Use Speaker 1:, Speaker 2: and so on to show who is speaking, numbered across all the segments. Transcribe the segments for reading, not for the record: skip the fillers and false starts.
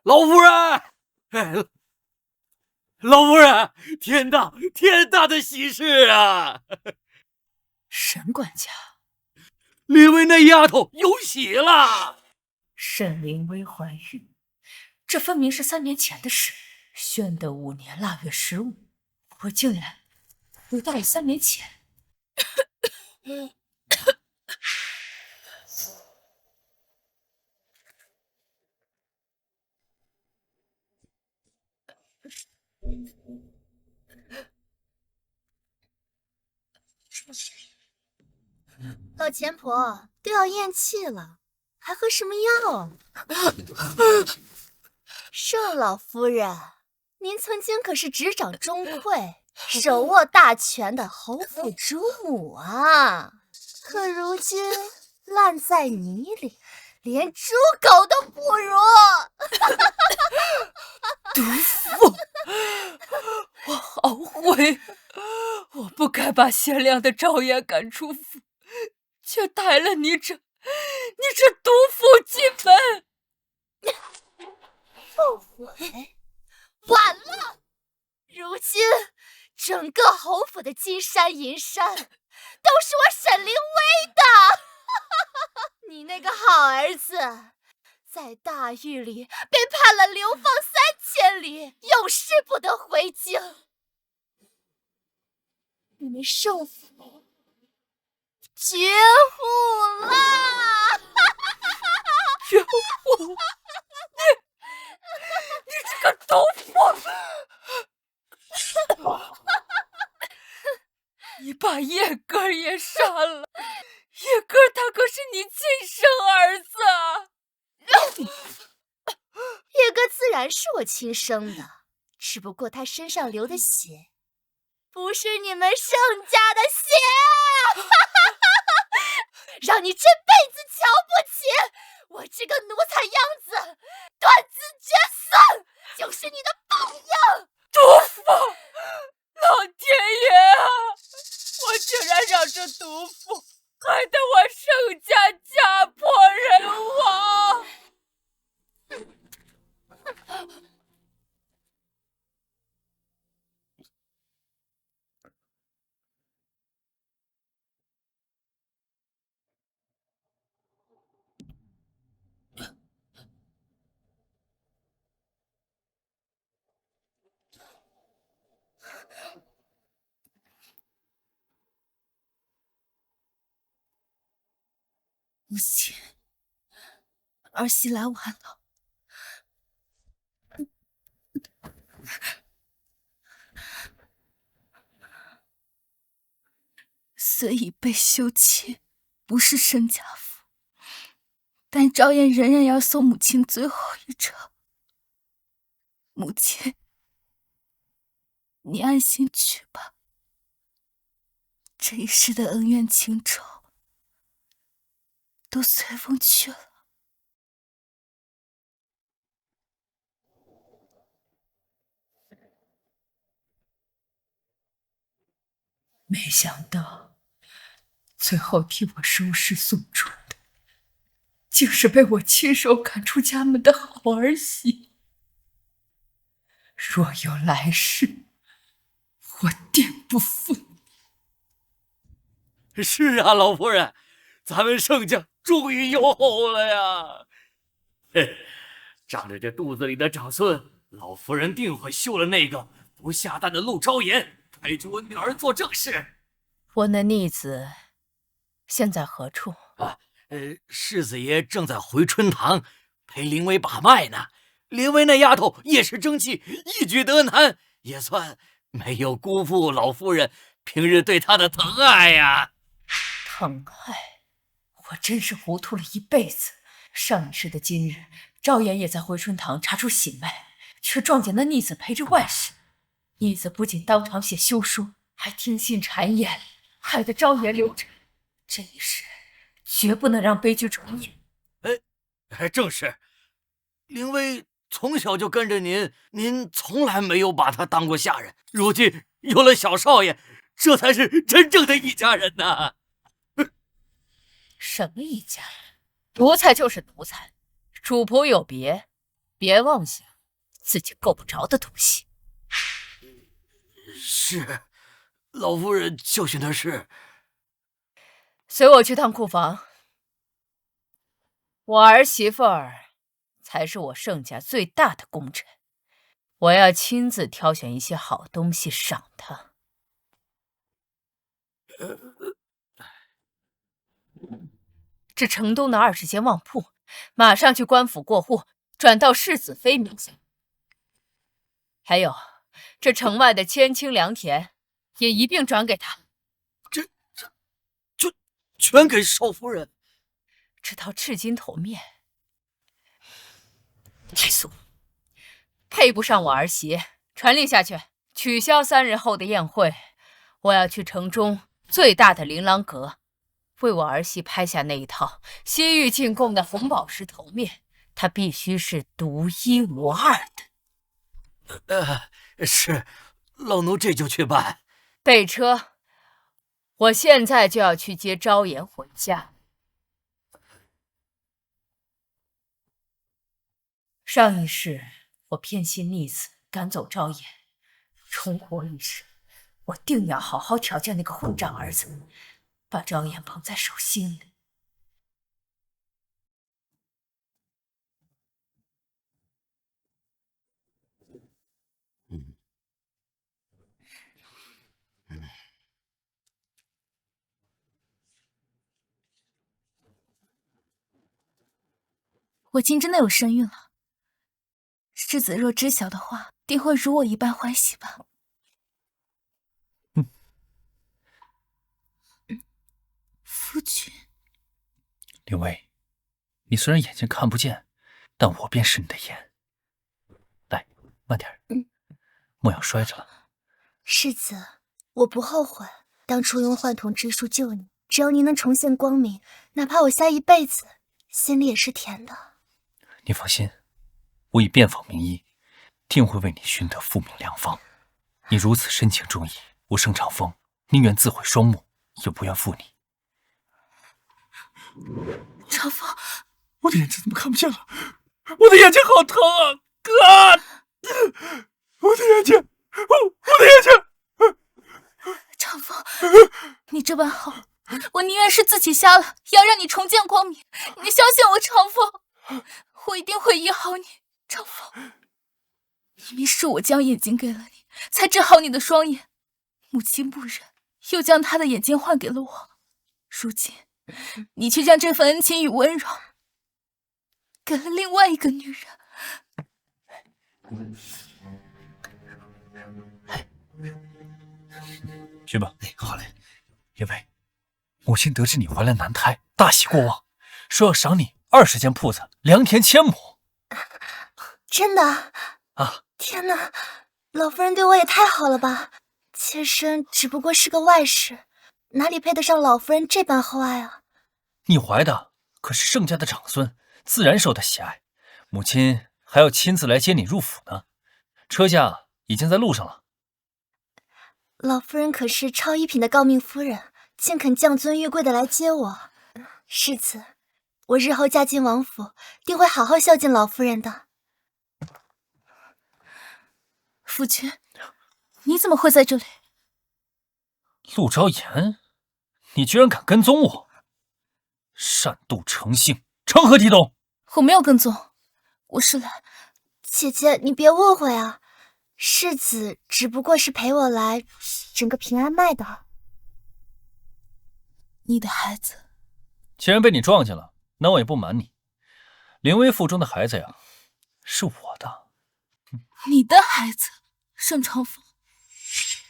Speaker 1: 老夫人，哎，老夫人，天大的喜事啊！
Speaker 2: 沈管家，
Speaker 1: 林薇那丫头有喜了。
Speaker 2: 沈凌薇怀孕，这分明是3年前的事。宣德5年腊月15，我竟然回到了3年前。
Speaker 3: 老钱婆都要咽气了，还喝什么药？盛老夫人，您曾经可是执掌中馈、手握大权的侯府主母啊，可如今烂在泥里，连猪狗都不如。
Speaker 2: 毒妇，我后悔，我不该把贤良的赵燕赶出府，却带了你这毒妇进门。
Speaker 3: 后悔？晚了！如今整个侯府的金山银山都是我沈凌薇的。你那个好儿子在大狱里被判了流放3000里，永世不得回京。你们盛府绝户啦！
Speaker 2: 绝户！你这个毒妇！你把叶哥也杀了，叶哥他可是你亲生儿子。
Speaker 3: 叶哥自然是我亲生的，只不过他身上流的血不是你们盛家的血。让你这辈子瞧不起我这个奴才样子，断子绝孙就是你的报应。
Speaker 2: 毒妇！老天爷啊！我竟然让这毒妇害得我盛家家破人亡！
Speaker 3: 母亲，儿媳来晚了。虽已被休妻，不是沈家府，但赵燕仍然要送母亲最后一程。母亲，你安心去吧。这一世的恩怨情仇都随风去了。
Speaker 2: 没想到，最后替我收尸送终的，竟是被我亲手赶出家门的好儿媳。若有来世，我定不负你。
Speaker 1: 是啊，老夫人，咱们盛家终于有后了呀！嘿，仗着这肚子里的长孙，老夫人定会休了那个不下蛋的陆昭言，派出我女儿做正事。
Speaker 2: 我那逆子现在何处？
Speaker 1: 世子爷正在回春堂陪林薇把脉呢。林薇那丫头也是争气，一举得男，也算没有辜负老夫人平日对她的疼爱呀。
Speaker 2: 疼爱？我真是糊涂了一辈子。上一世的今日，赵岩也在回春堂查出喜脉，却撞见那逆子陪着外室。逆子不仅当场写休书，还听信谗言，害得昭言流产。这一世绝不能让悲剧重演。
Speaker 1: 正是，林薇从小就跟着您，您从来没有把她当过下人，如今有了小少爷，这才是真正的一家人呐。
Speaker 2: 什么一家人？奴才就是奴才，主仆有别，别妄想自己够不着的东西。
Speaker 1: 是，老夫人教训的是。
Speaker 2: 随我去趟库房。我儿媳妇儿才是我盛家最大的功臣，我要亲自挑选一些好东西赏她。这城东的20间旺铺，马上去官府过户，转到世子妃名下。还有，这城外的千顷良田，也一并转给他。
Speaker 1: 全给少夫人。
Speaker 2: 这套赤金头面太俗，配不上我儿媳。传令下去，取消3日后的宴会。我要去城中最大的琳琅阁，为我儿媳拍下那一套西域进贡的红宝石头面，它必须是独一无二的。
Speaker 1: 是，老奴这就去办。
Speaker 2: 备车，我现在就要去接昭妍回家。上一世我偏心逆子赶走昭妍，重活一世，我定要好好调教那个混账儿子，把昭妍捧在手心里。
Speaker 3: 我竟真的有身孕了。世子若知晓的话，定会如我一般欢喜吧。夫君，
Speaker 4: 灵薇，你虽然眼睛看不见，但我便是你的眼。来，慢点，莫要摔着了。
Speaker 3: 世子，我不后悔当初用幻瞳之术救你，只要您能重现光明，哪怕我瞎一辈子，心里也是甜的。
Speaker 4: 你放心，我已遍访名医，定会为你寻得复命良方。你如此深情重义，我盛长风宁愿自毁双目，也不愿负你。
Speaker 3: 长风，
Speaker 4: 我的眼睛怎么看不见了？我的眼睛好疼啊！哥，我的眼睛，我的眼睛！
Speaker 3: 长风，你这般好，我宁愿是自己瞎了，也要让你重见光明。你相信我，长风，我一定会医好你。长风，明明是我将眼睛给了你，才治好你的双眼。母亲不忍，又将她的眼睛换给了我。如今，你却将这份恩情与温柔给了另外一个女人。
Speaker 4: 去吧。
Speaker 1: 好嘞。
Speaker 4: 因为母亲得知你怀了男胎，大喜过望，说要赏你20间铺子，良田1000亩。
Speaker 3: 真的
Speaker 4: 啊！
Speaker 3: 天哪，老夫人对我也太好了吧！妾身只不过是个外室，哪里配得上老夫人这般厚爱啊？
Speaker 4: 你怀的可是盛家的长孙，自然受他喜爱。母亲还要亲自来接你入府呢，车驾已经在路上了。
Speaker 3: 老夫人可是超一品的诰命夫人，竟肯降尊玉贵的来接我。世子，我日后嫁进王府，定会好好孝敬老夫人的。夫君，你怎么会在这里？
Speaker 4: 陆昭言，你居然敢跟踪我，擅妒成性，成何体统？
Speaker 3: 我没有跟踪，我是来……姐姐，你别误会啊，世子只不过是陪我来整个平安脉的。你的孩子
Speaker 4: 既然被你撞见了，那我也不瞒你，凌薇腹中的孩子呀，是我的。
Speaker 3: 你的孩子，盛长风，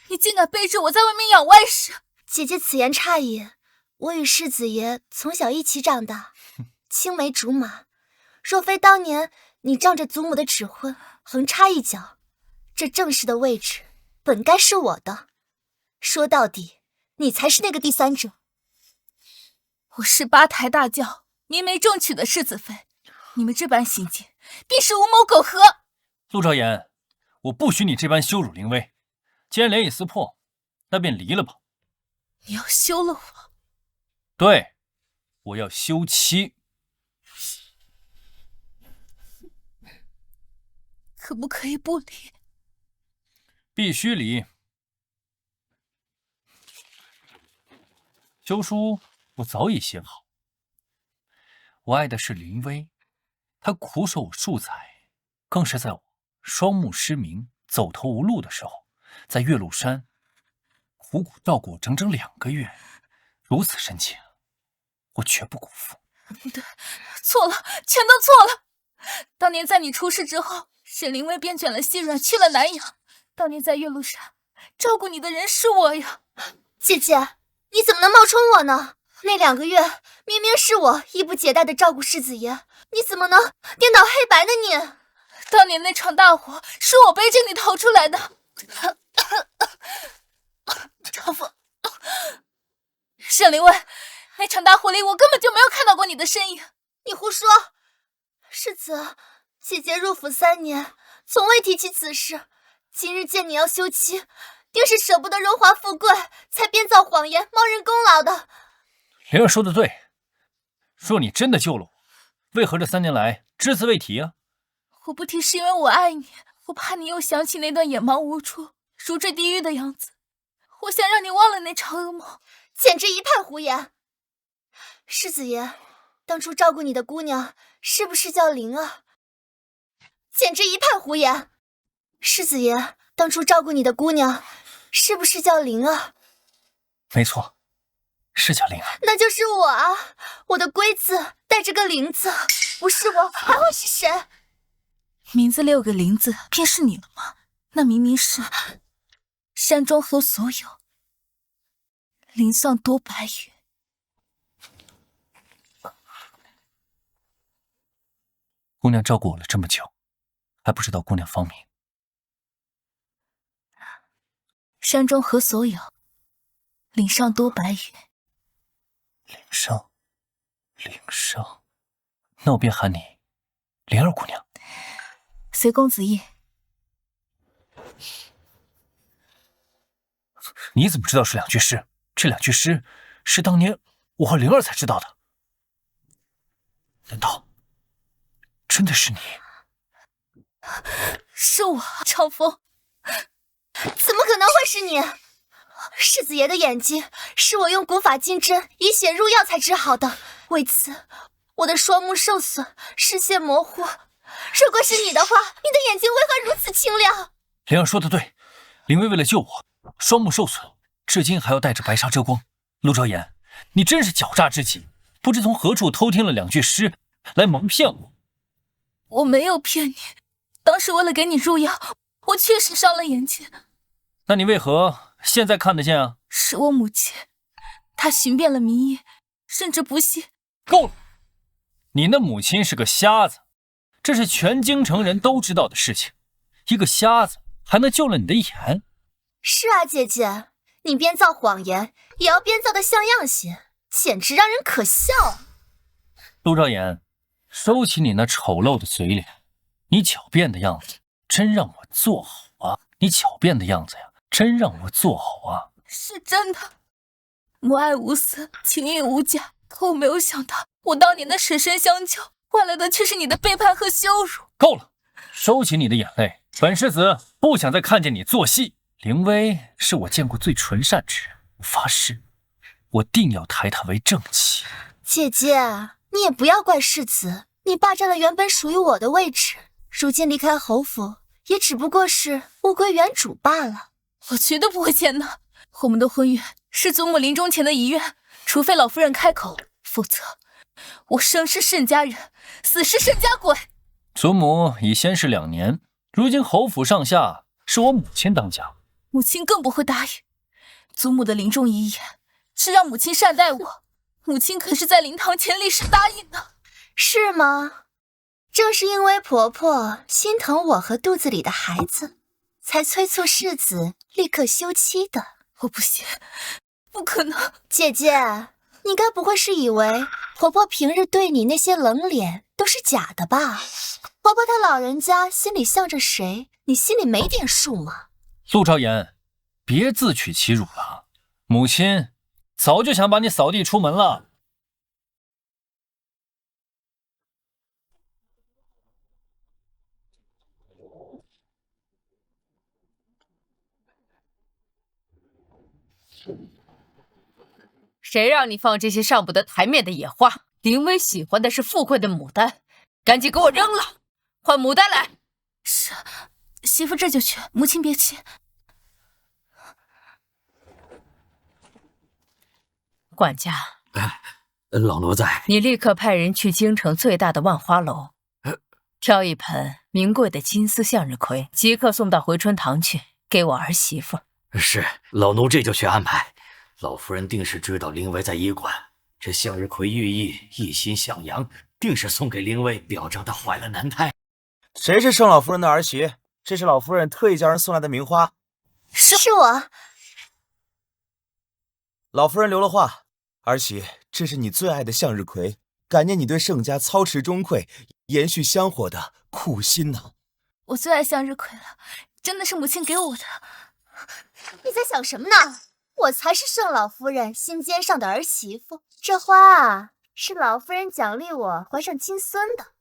Speaker 3: 你竟敢背着我在外面养外室！姐姐此言差矣，我与世子爷从小一起长大，青梅竹马。若非当年你仗着祖母的指婚横插一脚，这正室的位置本该是我的。说到底，你才是那个第三者。我是八抬大轿明媒正娶的世子妃，你们这般行径，必是无谋苟合。
Speaker 4: 陆昭言，我不许你这般羞辱凌薇。既然联谊撕破，那便离了吧。
Speaker 3: 你要休了我？
Speaker 4: 对，我要休妻。
Speaker 2: 可不可以不离？
Speaker 4: 必须离。休书我早已写好，我爱的是林薇，她苦守我数载，更是在我双目失明、走投无路的时候，在岳麓山苦苦照顾我整整2个月，如此深情，我绝不辜负。
Speaker 2: 对，错了，全都错了。当年在你出事之后，沈凌薇便卷了细软去了南阳。当年在岳麓山照顾你的人是我呀。
Speaker 3: 姐姐，你怎么能冒充我呢？那2个月明明是我衣不解带的照顾世子爷，你怎么能颠倒黑白呢你？
Speaker 2: 当年那场大火是我背着你逃出来的。长风，沈凌薇，那场大火里我根本就没有看到过你的身影。
Speaker 3: 你胡说！世子，姐姐入府3年，从未提起此事。今日见你要休妻，定是舍不得荣华富贵，才编造谎言冒认功劳的。
Speaker 4: 灵儿说的对，若你真的救了我，为何这3年来只字未提啊？
Speaker 2: 我不提是因为我爱你，我怕你又想起那段眼盲无处、如坠地狱的样子。我想让你忘了那场噩梦。
Speaker 3: 简直一派胡言！世子爷，当初照顾你的姑娘是不是叫灵儿？简直一派胡言！世子爷，当初照顾你的姑娘是不是叫灵儿？
Speaker 4: 没错，是叫灵儿。
Speaker 3: 那就是我啊！我的龟字带着个灵字，不是我还会是谁？
Speaker 2: 名字6个灵字，便是你了吗？那明明是山中何所有，林上多白云。
Speaker 4: 姑娘照顾我了这么久，还不知道姑娘芳名。
Speaker 2: 山中何所有，岭上多白云。
Speaker 4: 灵生，那我便喊你灵儿姑娘。
Speaker 2: 随公子意。
Speaker 4: 你怎么知道是2句诗？这2句诗是当年我和灵儿才知道的。难道真的是你？
Speaker 2: 是我，长风。
Speaker 3: 怎么可能会是你？世子爷的眼睛是我用古法金针以血入药才治好的，为此我的双目受损，视线模糊。如果是你的话，你的眼睛为何如此清亮？
Speaker 4: 灵儿说的对，灵薇为了救我，双目受损，至今还要带着白纱遮光。陆昭言，你真是狡诈之极，不知从何处偷听了2句诗来蒙骗我。
Speaker 2: 我没有骗你，当时为了给你入药，我确实伤了眼睛。
Speaker 4: 那你为何现在看得见啊？
Speaker 2: 是我母亲，她寻遍了名医，甚至不惜。
Speaker 4: 够了！你那母亲是个瞎子，这是全京城人都知道的事情。一个瞎子还能救了你的眼？
Speaker 3: 是啊，姐姐，你编造谎言也要编造的像样些，简直让人可笑。
Speaker 4: 陆兆言，收起你那丑陋的嘴脸，你狡辩的样子真让我作呕啊！你狡辩的样子呀，真让我作呕啊！
Speaker 2: 是真的，母爱无私，情义无价。可我没有想到，我当年的舍身相救，换来的却是你的背叛和羞辱。
Speaker 4: 够了，收起你的眼泪，本世子不想再看见你做戏。灵薇是我见过最纯善之人，我发誓，我定要抬她为正妻。
Speaker 3: 姐姐，你也不要怪世子，你霸占了原本属于我的位置，如今离开侯府，也只不过是物归原主罢了。
Speaker 2: 我绝对不会签的。我们的婚约是祖母临终前的遗愿，除非老夫人开口，否则我生是盛家人，死是盛家鬼。
Speaker 4: 祖母已仙逝2年，如今侯府上下是我母亲当家，
Speaker 2: 母亲更不会答应。祖母的临终遗言是让母亲善待我，母亲可是在灵堂前立誓答应的。
Speaker 3: 是吗？正是因为婆婆心疼我和肚子里的孩子，才催促世子立刻休妻的。
Speaker 2: 我不信，不可能。
Speaker 3: 姐姐，你该不会是以为婆婆平日对你那些冷脸都是假的吧？婆婆她老人家心里向着谁，你心里没点数吗？
Speaker 4: 陆昭言，别自取其辱了。母亲早就想把你扫地出门了。
Speaker 2: 谁让你放这些上不得台面的野话？林薇喜欢的是富贵的牡丹，赶紧给我扔了，换牡丹来。
Speaker 3: 是，媳妇这就去，母亲别急。
Speaker 2: 管家，
Speaker 1: 老奴在。
Speaker 2: 你立刻派人去京城最大的万花楼，挑一盆名贵的金丝向日葵，即刻送到回春堂去，给我儿媳妇。
Speaker 1: 是，老奴这就去安排。老夫人定是知道林薇在医馆，这向日葵寓意一心向阳，定是送给林薇，表彰她怀了男胎。
Speaker 5: 谁是盛老夫人的儿媳？这是老夫人特意叫人送来的名花。
Speaker 3: 是我。
Speaker 5: 老夫人留了话，儿媳，这是你最爱的向日葵，感念你对盛家操持中馈、延续香火的苦心呢。
Speaker 3: 我最爱向日葵了，真的是母亲给我的。你在想什么呢？我才是盛老夫人心尖上的儿媳妇，这花啊，是老夫人奖励我怀上金孙的。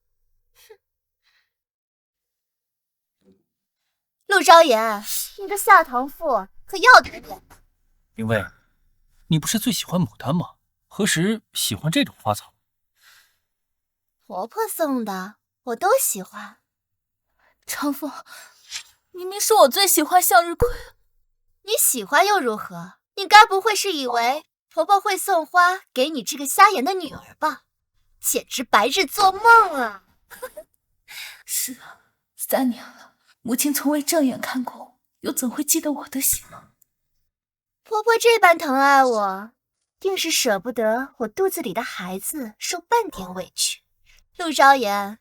Speaker 3: 陆昭言，你个下堂妇可要点脸。
Speaker 4: 林薇，你不是最喜欢牡丹吗？何时喜欢这种花草？
Speaker 3: 婆婆送的，我都喜欢。长风，明明是我最喜欢向日葵。你喜欢又如何？你该不会是以为婆婆会送花给你这个瞎眼的女儿吧？简直白日做梦啊！是啊，3年了，母亲从未正眼看过我，又怎会记得我的喜呢？婆婆这般疼爱我，定是舍不得我肚子里的孩子受半点委屈。陆昭言，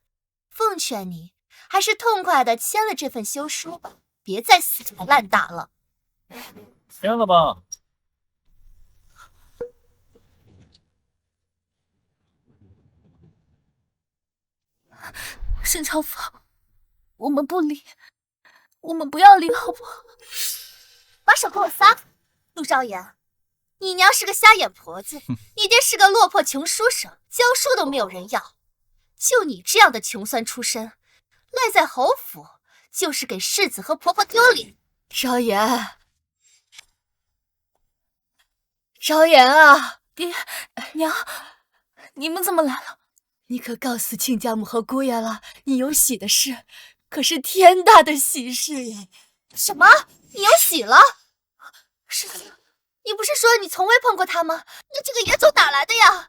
Speaker 3: 奉劝你还是痛快地签了这份休书吧，别再死缠烂打了。
Speaker 4: 签了吧。
Speaker 3: 沈朝风，我们不离，我们不要离，好不好？把手给我撒开！陆昭言，你娘是个瞎眼婆子，你爹是个落魄穷书生，教书都没有人要。就你这样的穷酸出身，赖在侯府，就是给世子和婆婆丢脸。昭言，昭言啊，爹娘，你们怎么来了？你可告诉亲家母和姑爷了，你有喜的事，可是天大的喜事呀！什么？你有喜了？世子，你不是说你从未碰过他吗？你这个野种哪来的呀？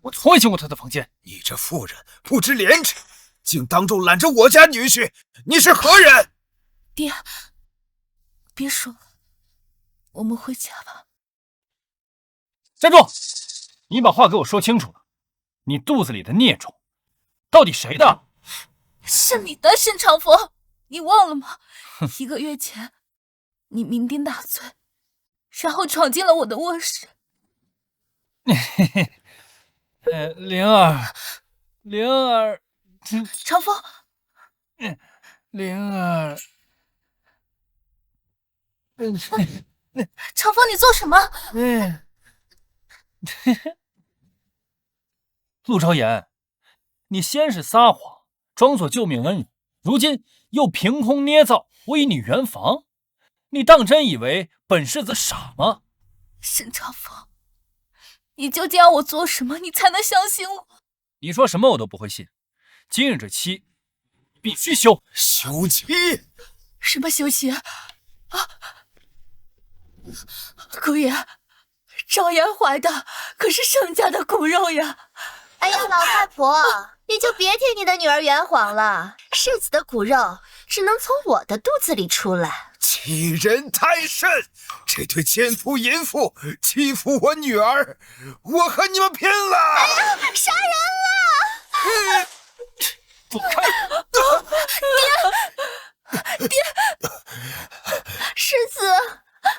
Speaker 4: 我从未进过他的房间。
Speaker 5: 你这妇人不知廉耻，竟当众揽着我家女婿，你是何人？
Speaker 3: 爹，别说了，我们回家吧。
Speaker 4: 站住！你把话给我说清楚了。你肚子里的孽种，到底谁的？
Speaker 3: 是你的，沈长风，你忘了吗？1个月前，你酩酊大醉，然后闯进了我的卧室。
Speaker 4: 灵儿，
Speaker 3: 长风，
Speaker 4: 灵儿，
Speaker 3: 长风，你做什么？
Speaker 4: 陆昭言，你先是撒谎，装作救命恩人，如今又凭空捏造我与你圆房，你当真以为本世子傻吗？
Speaker 3: 沈长风，你究竟要我做什么，你才能相信我？
Speaker 4: 你说什么我都不会信。今日这期必须休。
Speaker 5: 休妻？
Speaker 3: 什么休妻啊？姑爷，昭言怀的可是盛家的骨肉呀！哎呀，老太婆，你就别替你的女儿圆谎了。世子的骨肉只能从我的肚子里出来。
Speaker 5: 欺人太甚！这对奸夫淫妇欺负我女儿，我和你们拼了！
Speaker 3: 哎呀，杀人了！
Speaker 4: 走开！
Speaker 3: 爹，世子。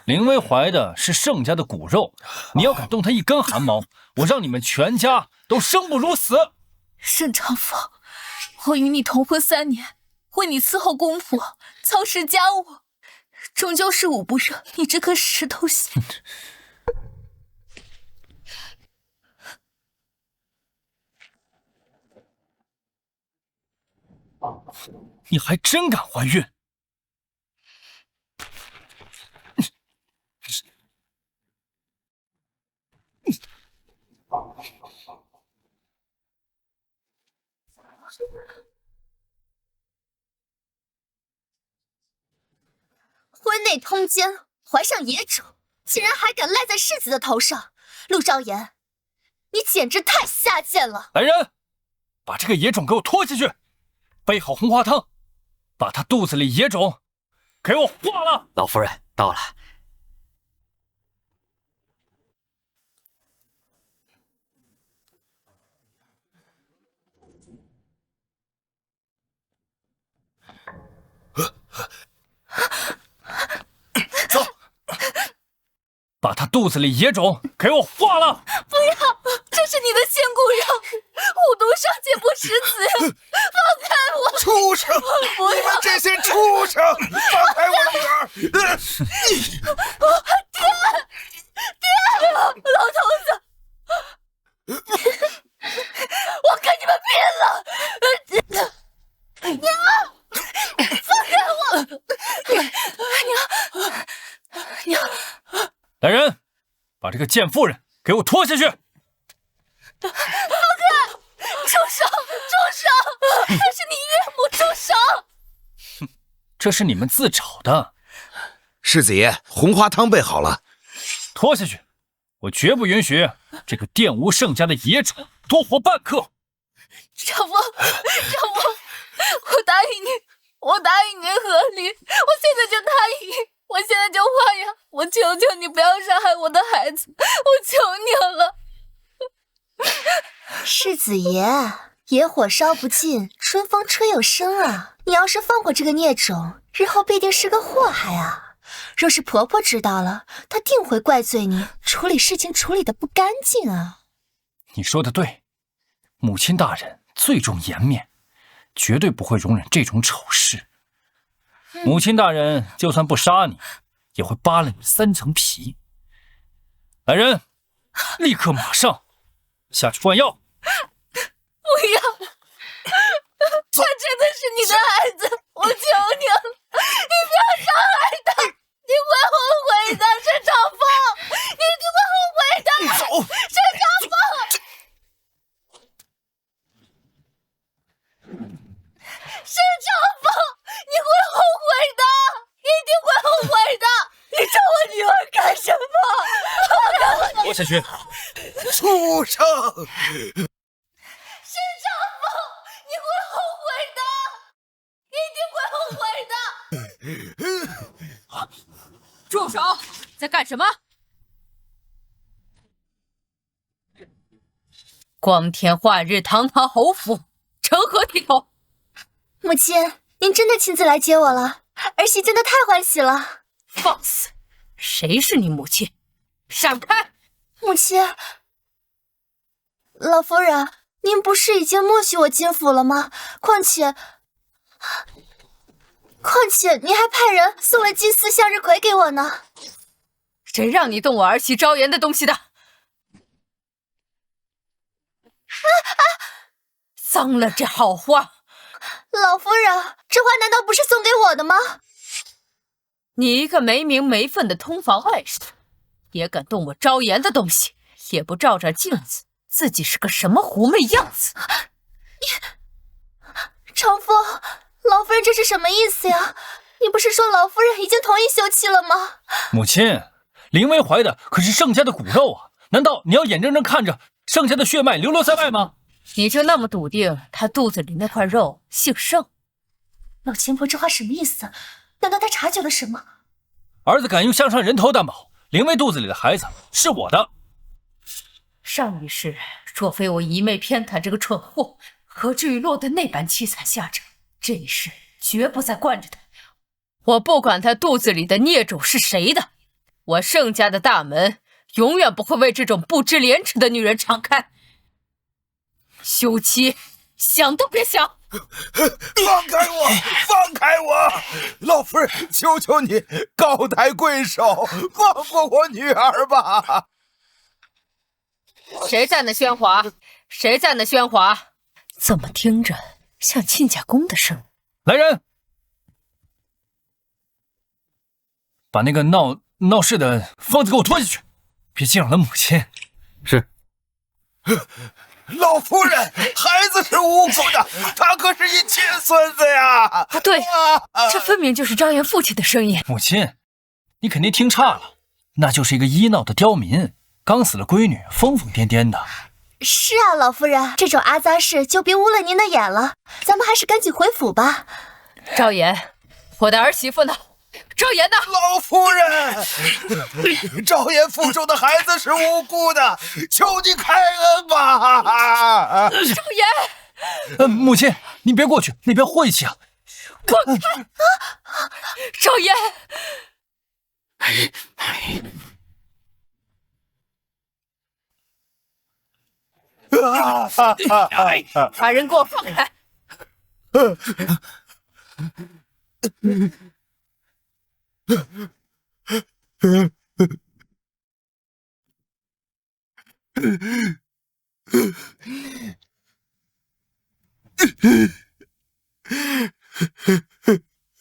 Speaker 4: 林薇怀的是盛家的骨肉，你要敢动她一根汗毛，我让你们全家都生不如死。
Speaker 3: 沈长风，我与你同婚3年，为你伺候公婆，操持家务，终究是捂不热你这颗石头心。
Speaker 4: 你还真敢怀孕！
Speaker 3: 婚内通奸，怀上野种，竟然还敢赖在世子的头上，陆昭言，你简直太下贱了！
Speaker 4: 来人，把这个野种给我拖下去，备好红花汤，把他肚子里野种给我化了。
Speaker 1: 老夫人到了。
Speaker 4: 走，把他肚子里野种给我化了！
Speaker 2: 不要，这是你的仙骨肉，虎毒尚且不食子，放开我！
Speaker 5: 畜生！你们这些畜生，放开我女儿！
Speaker 2: 爹，老头子，我跟你们拼了！娘，放开我！娘，
Speaker 4: 来人，把这个贱妇人给我拖下去！
Speaker 2: 放开！住手！住手！这是你岳母！住手！
Speaker 4: 这是你们自找的。
Speaker 6: 世子爷，红花汤备好了，
Speaker 4: 拖下去！我绝不允许这个玷污盛家的野种多活半刻。
Speaker 2: 丈夫，我答应你，我答应您和离，我现在就答应，我现在就画押，我求求你不要杀害我的孩子，我求你了。
Speaker 3: 世子爷，野火烧不尽，春风吹又生啊！你要是放过这个孽种，日后必定是个祸害啊！若是婆婆知道了，她定会怪罪你处理事情处理的不干净啊！
Speaker 4: 你说的对，母亲大人最重颜面，绝对不会容忍这种丑事。母亲大人就算不杀你，也会扒了你3层皮。来人，立刻马上下去灌药。
Speaker 2: 不要，他真的是你的孩子，我求你了，你不要伤害他，你会后悔的，沈长风，你一定会后悔的。
Speaker 5: 走，
Speaker 2: 沈长风，沈长风，你会后悔的，一定会后悔的。你找我女儿干什么？
Speaker 4: 拖下去！
Speaker 5: 畜生！
Speaker 2: 沈长风，你会后悔的，一定会后悔的。住手！在干什么？光天化日，堂堂侯府，成何体统？
Speaker 3: 母亲，您真的亲自来接我了，儿媳真的太欢喜了。
Speaker 2: 放肆！谁是你母亲？闪开！
Speaker 3: 母亲，老夫人，您不是已经默许我进府了吗？况且您还派人送了祭祀向日葵给我呢。
Speaker 2: 谁让你动我儿媳昭妍的东西的？脏了这好花！
Speaker 3: 老夫人，这花难道不是送给我的吗？
Speaker 2: 你一个没名没分的通房外甥，也敢动我昭妍的东西，也不照照镜子，自己是个什么狐媚样子？
Speaker 3: 长风，老夫人这是什么意思呀？你不是说老夫人已经同意休妻了吗？
Speaker 4: 母亲，林薇怀的可是盛家的骨肉啊！难道你要眼睁睁看着盛家的血脉流落在外吗？
Speaker 2: 你就那么笃定她肚子里那块肉姓盛？
Speaker 3: 老钱婆这话什么意思？难道她察觉了什么？
Speaker 4: 儿子敢用项上人头担保，林薇肚子里的孩子是我的。
Speaker 2: 上一世若非我一昧偏袒这个蠢货，何至于落得那般凄惨下场？这一世绝不再惯着他。我不管他肚子里的孽种是谁的，我盛家的大门永远不会为这种不知廉耻的女人敞开。休妻，想都别想！
Speaker 5: 放开我！放开我！老夫人，求求你，高抬贵手，放过我女儿吧！
Speaker 2: 谁在那喧哗？谁在那喧哗？怎么听着像亲家公的声音？
Speaker 4: 来人，把那个闹事的疯子给我拖下去，别惊扰了母亲。
Speaker 1: 是。
Speaker 5: 老夫人，孩子子是无辜的，他可是你亲孙子呀！
Speaker 2: 不对，这分明就是昭妍父亲的声音。
Speaker 4: 母亲，你肯定听差了，那就是一个医闹的刁民，刚死了闺女，疯疯癫癫的。
Speaker 3: 是啊，老夫人，这种阿脏事就别污了您的眼了，咱们还是赶紧回府吧。
Speaker 2: 昭妍，我的儿媳妇呢？昭妍呢？
Speaker 5: 老夫人，昭妍腹中的孩子是无辜的，求你开恩吧！
Speaker 2: 昭妍，
Speaker 4: 母亲，你别过去，那边晦气啊！
Speaker 2: 滚开！昭妍，把人给我放开！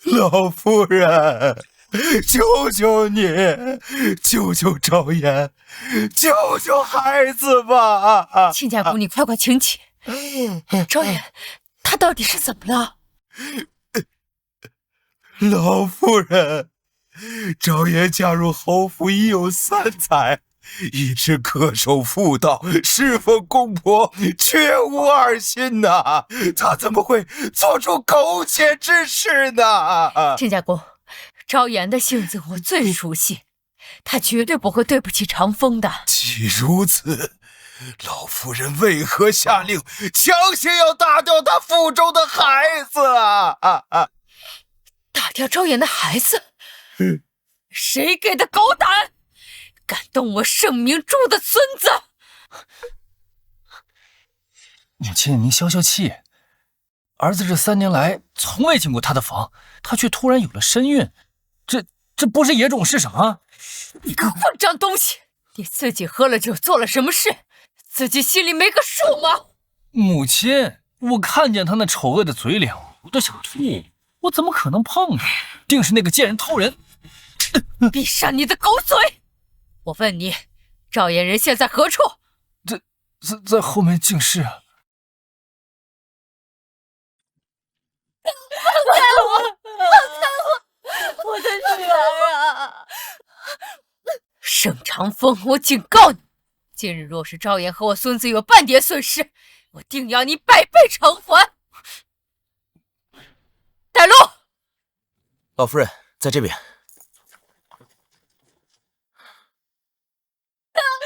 Speaker 5: 老夫人，求求你，救救昭妍，救救孩子吧！
Speaker 2: 亲家公，你快快请起。昭妍，他到底是怎么了？
Speaker 5: 老夫人，昭妍嫁入侯府已有3载，一直恪守妇道，侍奉公婆，绝无二心呐！她怎么会做出苟且之事呢？
Speaker 2: 亲家公，昭妍的性子我最熟悉，她绝对不会对不起长风的。
Speaker 5: 既如此，老夫人为何下令强行要打掉她腹中的孩子啊？
Speaker 2: 打掉昭妍的孩子？谁给的狗胆？敢动我盛明珠的孙子！
Speaker 4: 母亲，您消消气。儿子这3年来从未进过他的房，他却突然有了身孕，这不是野种是什么？
Speaker 2: 你个混账东西！你自己喝了酒做了什么事？自己心里没个数吗？
Speaker 4: 母亲，我看见他那丑恶的嘴脸，我都想吐。我怎么可能碰他？定是那个贱人偷人！
Speaker 2: 闭上你的狗嘴！我问你，赵嫣人现在何处？
Speaker 4: 在后面竟是。
Speaker 2: 放开我！放开我！我的女儿啊！盛长风，我警告你，今日若是赵嫣和我孙子有半点损失，我定要你百倍偿还！带路！
Speaker 5: 老夫人，在这边。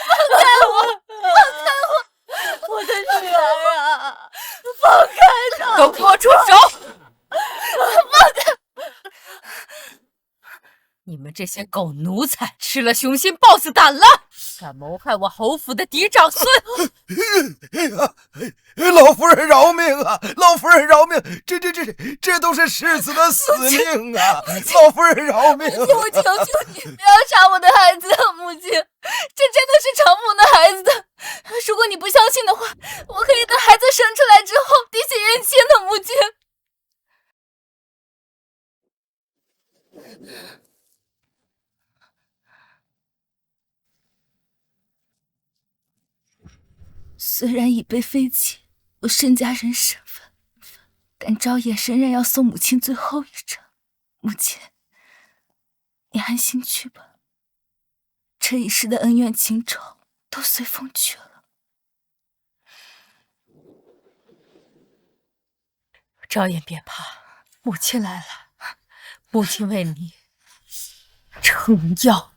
Speaker 2: 放开我！放开我！我的女儿啊！放开她！都给我住手！放开！你们这些狗奴才，吃了雄心豹子胆了，敢谋害我侯府的嫡长孙！
Speaker 5: 老夫人饶命啊！老夫人饶命！这都是世子的死命啊！老夫人饶命！
Speaker 3: 母亲，我求求你，不要杀我的孩子！母亲，这真的是长风的孩子的。如果你不相信的话，我可以等孩子生出来之后滴血验亲的。母亲。虽然已被废弃我盛家人身份，但昭嫣仍然要送母亲最后一程。母亲，你安心去吧，这一世的恩怨情仇都随风去了。
Speaker 2: 昭嫣别怕，母亲来了，母亲为你撑腰。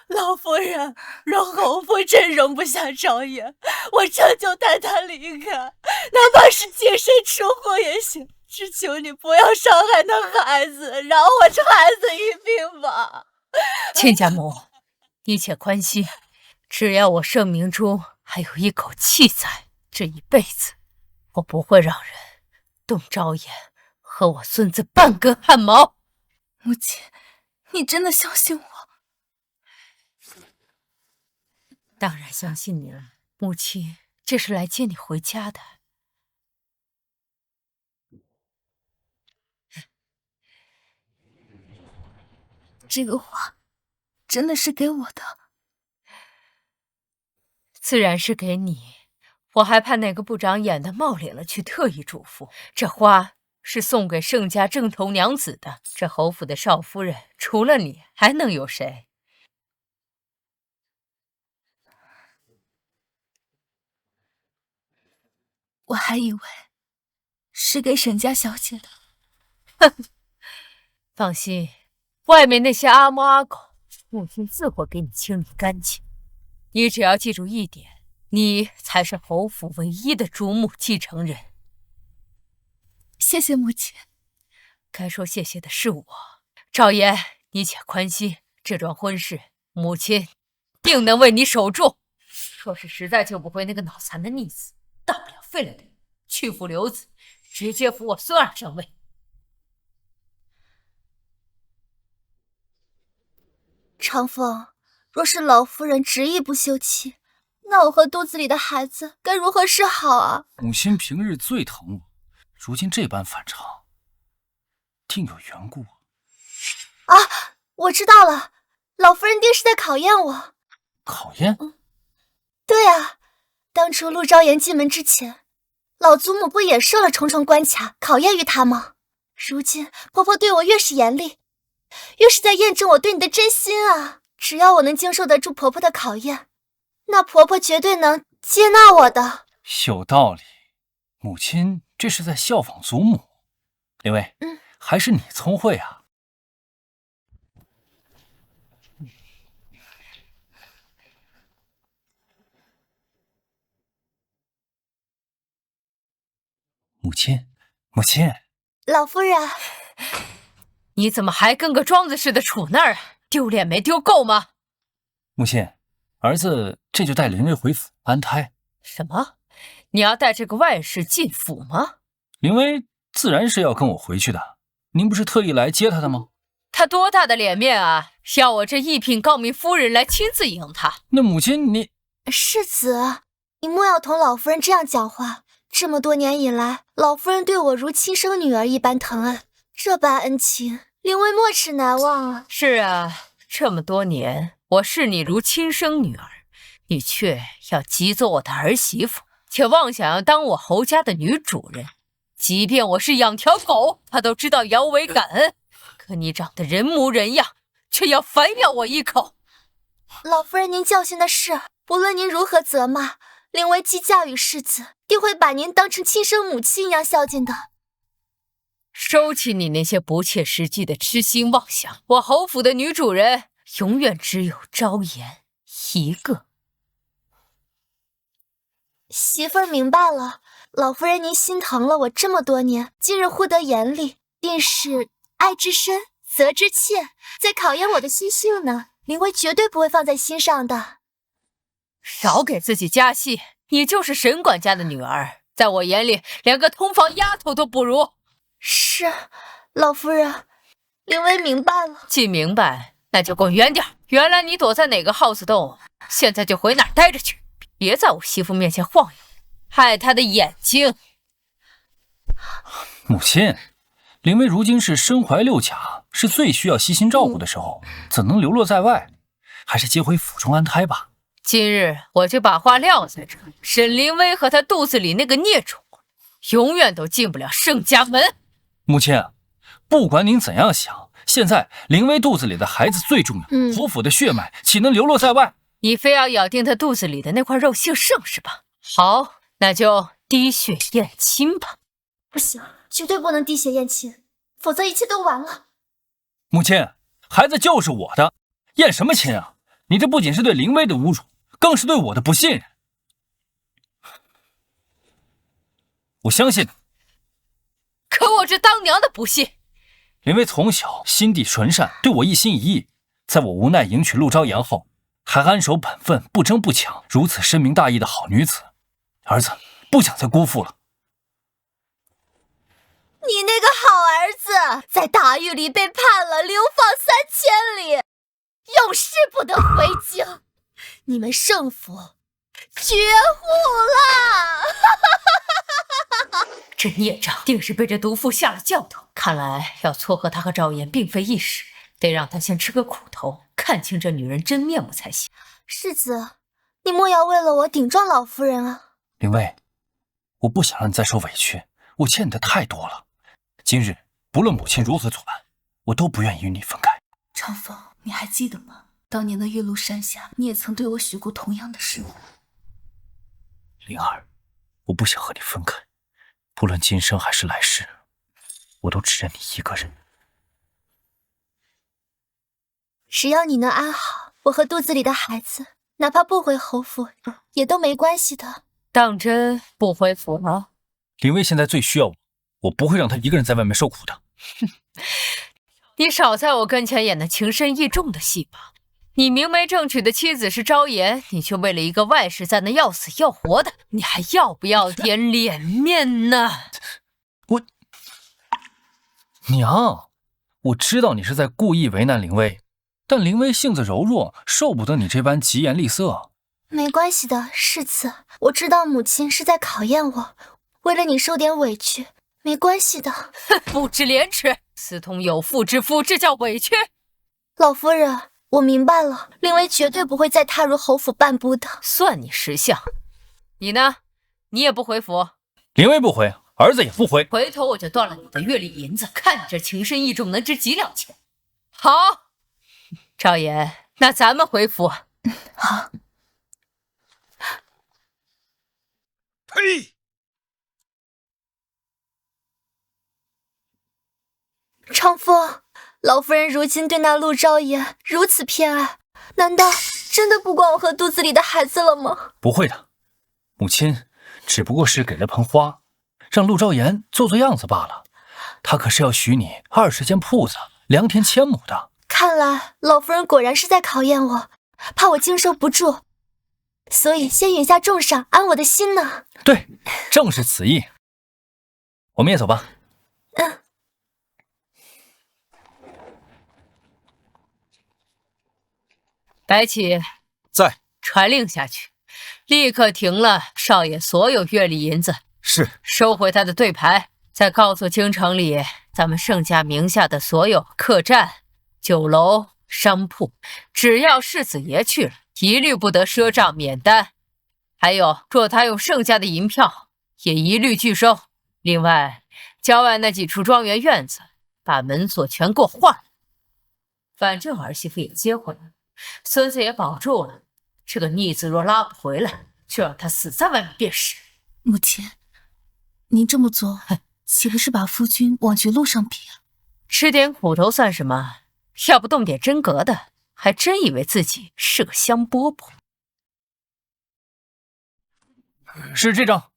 Speaker 7: 老夫人，若侯府真容不下昭嫣，我这就带她离开，哪怕是净身出户也行。只求你不要伤害那孩子，饶我这孩子一命吧。
Speaker 2: 亲家母，你且宽心，只要我盛明珠还有一口气在，这一辈子我不会让人动昭嫣和我孙子半根汗毛。
Speaker 3: 母亲，你真的相信我？
Speaker 2: 当然相信你了，母亲这是来接你回家的。
Speaker 3: 这个花真的是给我的？
Speaker 2: 自然是给你，我还怕哪个不长眼的冒领了去，特意嘱咐，这花是送给盛家正头娘子的。这侯府的少夫人，除了你，还能有谁？
Speaker 7: 我还以为是给沈家小姐的。
Speaker 2: 哼，放心，外面那些阿猫阿狗，母亲自会给你清理干净。你只要记住一点，你才是侯府唯一的主母继承人。
Speaker 7: 谢谢母亲。
Speaker 2: 该说谢谢的是我。赵言，你且宽心，这桩婚事，母亲定能为你守住。若是实在救不回那个脑残的逆子，大不了废了他，去扶刘子，直接扶我孙儿上位。
Speaker 3: 长风，若是老夫人执意不休妻，那我和肚子里的孩子该如何是好啊？
Speaker 4: 母亲平日最疼我，如今这般反常，定有缘故
Speaker 3: 啊！我知道了，老夫人定是在考验我。
Speaker 4: 考验？
Speaker 3: 对啊，当初陆昭言进门之前，老祖母不也设了重重关卡，考验于他吗？如今婆婆对我越是严厉，越是在验证我对你的真心啊！只要我能经受得住婆婆的考验，那婆婆绝对能接纳我的。
Speaker 4: 有道理，母亲这是在效仿祖母。林薇，还是你聪慧啊。母亲，母亲，
Speaker 3: 老夫人，
Speaker 2: 你怎么还跟个庄子似的杵那儿啊？丢脸没丢够吗？
Speaker 4: 母亲，儿子这就带林薇回府安胎。
Speaker 2: 什么？你要带这个外室进府吗？
Speaker 4: 林薇自然是要跟我回去的，您不是特意来接她的吗？
Speaker 2: 她多大的脸面啊，要我这一品诰命夫人来亲自迎她？
Speaker 4: 那母亲你……
Speaker 3: 世子，你莫要同老夫人这样讲话。这么多年以来，老夫人对我如亲生女儿一般疼爱，这般恩情，林薇没齿难忘啊。
Speaker 2: 是啊，这么多年，我视你如亲生女儿，你却要急做我的儿媳妇，且妄想要当我侯家的女主人。即便我是养条狗，它都知道摇尾感恩。可你长得人模人样，却要反咬我一口。
Speaker 3: 老夫人，您教训的是，不论您如何责骂，林薇既嫁与世子，定会把您当成亲生母亲一样孝敬的。
Speaker 2: 收起你那些不切实际的痴心妄想，我侯府的女主人永远只有昭妍一个。
Speaker 3: 媳妇儿明白了，老夫人您心疼了我这么多年，今日忽得严厉，定是爱之深，责之切，在考验我的心性呢。林薇绝对不会放在心上的。
Speaker 2: 少给自己加戏，你就是沈管家的女儿，在我眼里连个通房丫头都不如。
Speaker 3: 是，老夫人，林薇明白了。
Speaker 2: 既明白，那就滚远点。原来你躲在哪个耗子洞，现在就回哪儿待着去，别在我媳妇面前晃悠，害她的眼睛。
Speaker 4: 母亲，林薇如今是身怀六甲，是最需要悉心照顾的时候，怎能流落在外？还是接回府中安胎吧。
Speaker 2: 今日我就把话撂在这，沈林薇和她肚子里那个孽种，永远都进不了盛家门。
Speaker 4: 母亲，不管您怎样想，现在林薇肚子里的孩子最重要，侯府的血脉岂能流落在外？
Speaker 2: 你非要咬定她肚子里的那块肉姓盛是吧？好，那就滴血验亲吧。
Speaker 3: 不行，绝对不能滴血验亲，否则一切都完了。
Speaker 4: 母亲，孩子就是我的，验什么亲啊？你这不仅是对林薇的侮辱，更是对我的不信任。我相信，
Speaker 2: 可我这当娘的不信。
Speaker 4: 林薇从小心地纯善，对我一心一意，在我无奈迎娶陆昭言后，还安守本分，不争不抢，如此深明大义的好女子，儿子不想再辜负了。
Speaker 3: 你那个好儿子，在大狱里被判了流放3000里，永世不得回京。你们盛府绝户了！
Speaker 2: 这孽障定是被这毒妇下了教头，看来要撮合他和赵岩并非易事，得让他先吃个苦头，看清这女人真面目才行。
Speaker 3: 世子，你莫要为了我顶撞老夫人啊！
Speaker 4: 林薇，我不想让你再受委屈，我欠你的太多了。今日不论母亲如何阻拦，我都不愿意与你分开。
Speaker 7: 长风，你还记得吗？当年的岳麓山下，你也曾对我许过同样的誓言。
Speaker 4: 灵儿，我不想和你分开，不论今生还是来世，我都只认你一个人。
Speaker 3: 只要你能安好，我和肚子里的孩子，哪怕不回侯府，也都没关系的。
Speaker 2: 当真不回府了？
Speaker 4: 林薇现在最需要我，我不会让她一个人在外面受苦的。
Speaker 2: 你少在我跟前演那情深意重的戏吧。你明媒正娶的妻子是昭妍，你却为了一个外室在那要死要活的，你还要不要点脸面呢？
Speaker 4: 娘，我知道你是在故意为难林薇，但林薇性子柔弱，受不得你这般疾言厉色。
Speaker 3: 没关系的，世子，我知道母亲是在考验我，为了你受点委屈，没关系的。
Speaker 2: 不知廉耻，私通有妇之夫，这叫委屈。
Speaker 3: 老夫人，我明白了，令薇绝对不会再踏入侯府半步的。
Speaker 2: 算你识相。你呢？你也不回府？
Speaker 4: 林薇不回，儿子也不回。
Speaker 2: 回头我就断了你的月例银子，看你这情深意重能值几两钱。好，昭妍，那咱们回府。
Speaker 3: 好。
Speaker 6: 呸！
Speaker 3: 长风，老夫人如今对那陆昭妍如此偏爱，难道真的不管我和肚子里的孩子了吗？
Speaker 4: 不会的，母亲只不过是给了盆花，让陆昭妍做做样子罢了。她可是要许你20间铺子，良田千亩的。
Speaker 3: 看来老夫人果然是在考验我，怕我经受不住，所以先允下重赏，安我的心呢。
Speaker 4: 对，正是此意。我们也走吧。
Speaker 2: 白起
Speaker 6: 在，
Speaker 2: 传令下去，立刻停了少爷所有月例银子，
Speaker 6: 是。
Speaker 2: 收回他的对牌，再告诉京城里咱们盛家名下的所有客栈、酒楼、商铺，只要世子爷去了，一律不得赊账免单。还有，若他用盛家的银票，也一律拒收。另外，郊外那几处庄园院子，把门锁全给我换了。反正儿媳妇也接回来了，孙子也保住了，这个逆子若拉不回来，就让他死在外面便是。
Speaker 7: 母亲，您这么做，岂不是把夫君往绝路上逼啊？
Speaker 2: 吃点苦头算什么？要不动点真格的，还真以为自己是个香饽饽。
Speaker 4: 是这张。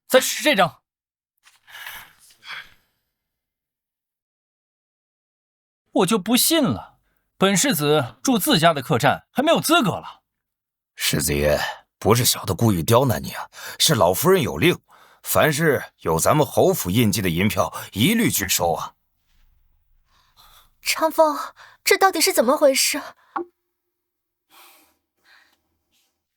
Speaker 4: 再是这张。我就不信了，本世子住自家的客栈还没有资格了。
Speaker 5: 世子爷，不是小的故意刁难你啊，是老夫人有令，凡是有咱们侯府印记的银票，一律拒收啊。
Speaker 3: 长风，这到底是怎么回事？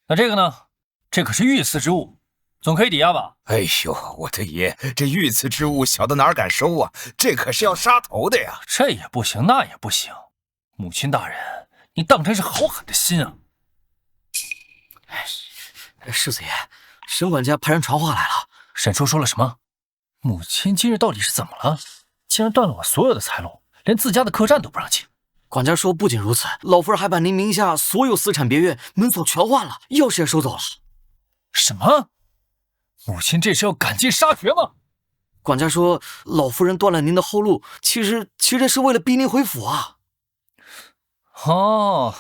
Speaker 4: 那这个呢？这可是御赐之物，总可以抵押吧？
Speaker 5: 哎呦，我的爷，这御赐之物，小的哪敢收啊？这可是要杀头的呀！
Speaker 4: 这也不行，那也不行。母亲大人，你当真是好狠的心啊！
Speaker 1: 世子爷，沈管家派人传话来了。
Speaker 4: 沈叔说了什么？母亲今日到底是怎么了？竟然断了我所有的财路，连自家的客栈都不让进。
Speaker 1: 管家说，不仅如此，老夫人还把您名下所有私产别院门锁全换了，钥匙也收走了。
Speaker 4: 什么？母亲这是要赶尽杀绝吗？
Speaker 1: 管家说，老夫人断了您的后路，其实是为了逼您回府啊。
Speaker 4: 哦，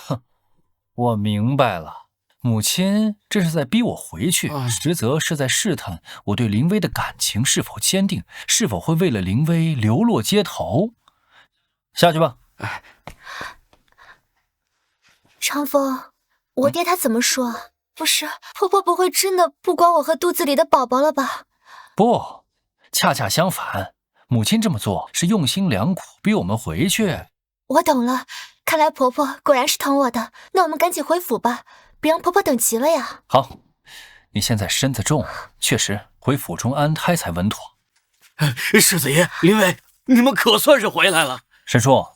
Speaker 4: 我明白了，母亲这是在逼我回去，实则是在试探我对林薇的感情是否坚定，是否会为了林薇流落街头。下去吧。
Speaker 3: 长风，我爹他怎么说？不是，婆婆不会真的不管我和肚子里的宝宝了吧？
Speaker 4: 不，恰恰相反，母亲这么做是用心良苦，逼我们回去。
Speaker 3: 我懂了，看来婆婆果然是疼我的，那我们赶紧回府吧，别让婆婆等急了呀。
Speaker 4: 好，你现在身子重，确实回府中安胎才稳妥。
Speaker 1: 世子爷，林薇，你们可算是回来了。
Speaker 4: 沈叔，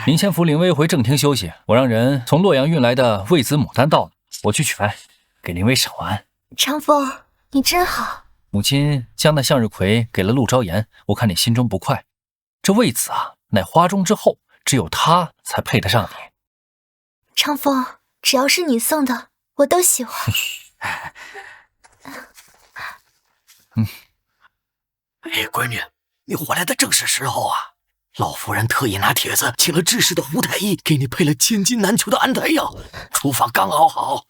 Speaker 4: 您先扶林薇回正厅休息，我让人从洛阳运来的魏子牡丹到了，我去取来，给林薇赏完。
Speaker 3: 长风，你真好。
Speaker 4: 母亲将那向日葵给了陆昭言，我看你心中不快。这魏子啊，乃花中之后，只有他才配得上你。
Speaker 3: 长风，只要是你送的，我都喜欢。
Speaker 1: 哎，闺女，你回来的正是时候啊！老夫人特意拿帖子请了治世的胡太医，给你配了千金难求的安胎药，处方刚熬好。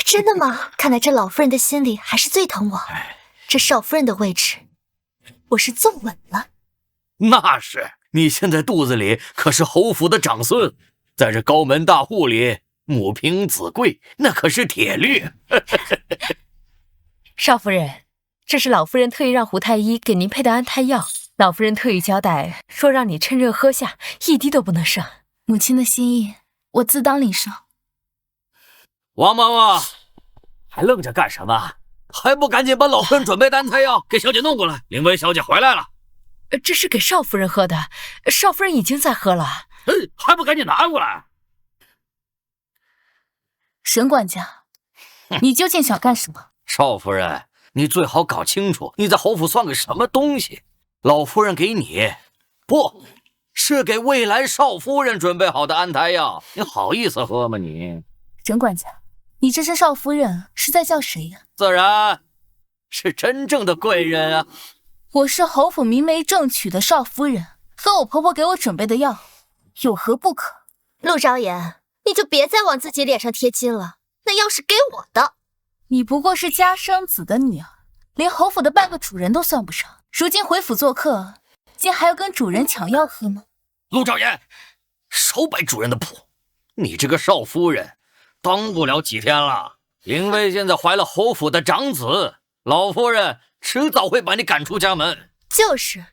Speaker 3: 真的吗？看来这老夫人的心里还是最疼我。这少夫人的位置，我是坐稳了。
Speaker 1: 那是，你现在肚子里可是侯府的长孙，在这高门大户里，母凭子贵，那可是铁律。
Speaker 2: 少夫人，这是老夫人特意让胡太医给您配的安胎药。老夫人特意交代说，让你趁热喝下，一滴都不能剩。
Speaker 3: 母亲的心意，我自当领受。
Speaker 1: 王嬷嬷，还愣着干什么？还不赶紧把老夫人准备的安胎药给小姐弄过来！林薇小姐回来了。
Speaker 2: 这是给少夫人喝的，少夫人已经在喝了。
Speaker 1: 还不赶紧拿过来！
Speaker 7: 沈管家，你究竟想干什么？
Speaker 1: 少夫人，你最好搞清楚，你在侯府算个什么东西？老夫人给你，不是给未来少夫人准备好的安胎药，你好意思喝吗你？
Speaker 7: 沈管家，你这是少夫人是在叫谁呀？
Speaker 1: 自然是真正的贵人啊！
Speaker 7: 我是侯府明媒正娶的少夫人，喝我婆婆给我准备的药，有何不可？
Speaker 3: 陆昭言，你就别再往自己脸上贴金了，那药是给我的。
Speaker 7: 你不过是家生子的女儿，连侯府的半个主人都算不上。如今回府做客，竟还要跟主人抢药喝吗？
Speaker 1: 陆昭言，少摆主人的谱！你这个少夫人，当不了几天了。林薇现在怀了侯府的长子，老夫人迟早会把你赶出家门。
Speaker 3: 就是，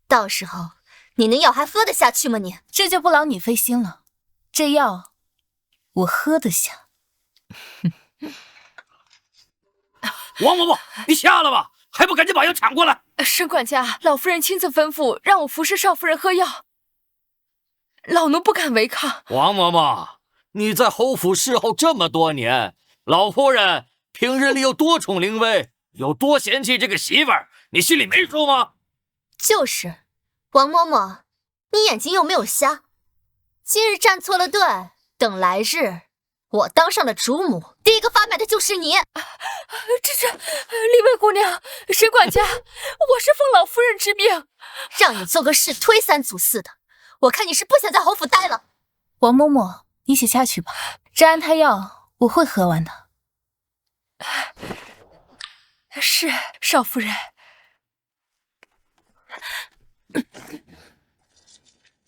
Speaker 3: 到时候你那药还喝得下去吗你？
Speaker 7: 这就不劳你费心了，这药我喝得下。
Speaker 1: 王嬷嬷，你瞎了吧？还不赶紧把药抢过来！
Speaker 2: 沈管家，老夫人亲自吩咐让我服侍少夫人喝药，老奴不敢违抗。
Speaker 1: 王嬷嬷，你在侯府侍候这么多年，老夫人平日里有多宠林薇，有多嫌弃这个媳妇儿，你心里没数吗？
Speaker 3: 就是，王嬷嬷，你眼睛有没有瞎？今日站错了队，等来日我当上了主母，第一个发白的就是你。
Speaker 2: 李薇姑娘，沈管家，我是奉老夫人之命，
Speaker 3: 让你做个事推三阻四的，我看你是不想在侯府待了。
Speaker 7: 王嬷嬷，你且下去吧，这安胎药我会喝完的。
Speaker 2: 是少夫人。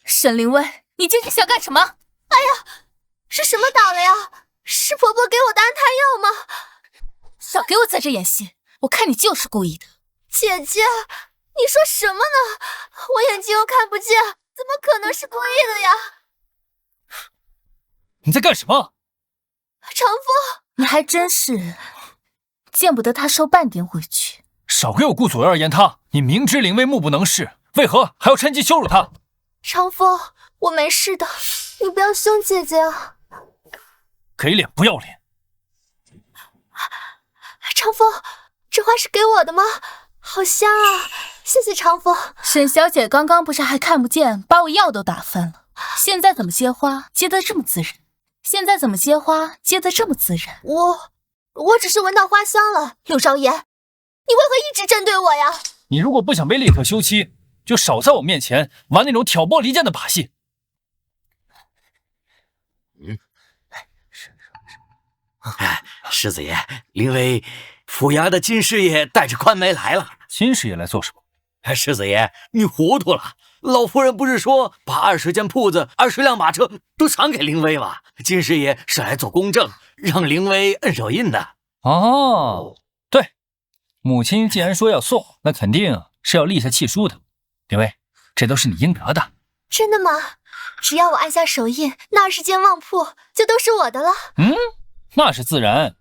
Speaker 7: 沈凌薇，你究竟想干什么？
Speaker 3: 哎呀，是什么打了呀？是婆婆给我的安胎药吗？
Speaker 7: 少给我在这演戏，我看你就是故意的。
Speaker 3: 姐姐，你说什么呢？我眼睛又看不见，怎么可能是故意的呀？
Speaker 4: 你在干什么？
Speaker 3: 长风，
Speaker 7: 你还真是见不得他受半点委屈。
Speaker 4: 少给我顾左右而言他！你明知林薇目不能视，为何还要趁机羞辱她？
Speaker 3: 长风，我没事的，你不要凶姐姐啊！
Speaker 4: 给脸不要脸！
Speaker 3: 长风，这花是给我的吗？好香啊！谢谢长风。
Speaker 7: 沈小姐刚刚不是还看不见，把我药都打翻了，现在怎么接花接得这么自然？
Speaker 3: 我只是闻到花香了。陆少爷，你为何一直针对我呀？
Speaker 4: 你如果不想被立刻休妻，就少在我面前玩那种挑拨离间的把戏。
Speaker 1: 世子爷，林薇府衙的金师爷带着宽媒来了。
Speaker 4: 金师爷来做什么？
Speaker 1: 世子爷，你糊涂了。老夫人不是说把20间铺子、20辆马车都赏给林薇吗？金师爷是来做公证，让林薇摁手印的。
Speaker 4: 哦，对，母亲既然说要送，那肯定是要立下契书的。林薇，这都是你应得的。
Speaker 3: 真的吗？只要我按下手印，那20间旺铺就都是我的了。
Speaker 4: 那是自然。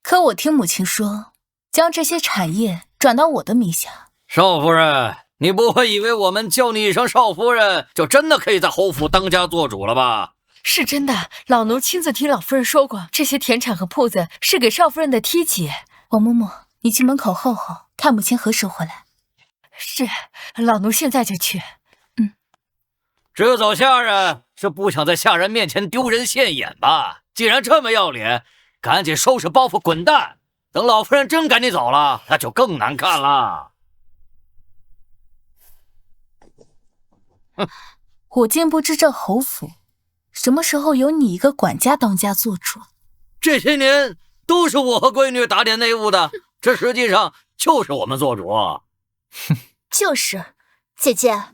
Speaker 7: 可我听母亲说，将这些产业转到我的名下。
Speaker 1: 少夫人，你不会以为我们叫你一声少夫人，就真的可以在侯府当家做主了吧？
Speaker 2: 是真的，老奴亲自听老夫人说过，这些田产和铺子是给少夫人的梯级。王嬷嬷，你去门口候候，看母亲何时回来。是，老奴现在就去。
Speaker 1: 这走下人是不想在下人面前丢人现眼吧？既然这么要脸，赶紧收拾包袱滚蛋！等老夫人真赶你走了，那就更难看了。
Speaker 7: 我竟不知这侯府什么时候有你一个管家当家做主。
Speaker 1: 这些年都是我和闺女打点内务的，这实际上就是我们做主。
Speaker 3: 就是，姐姐，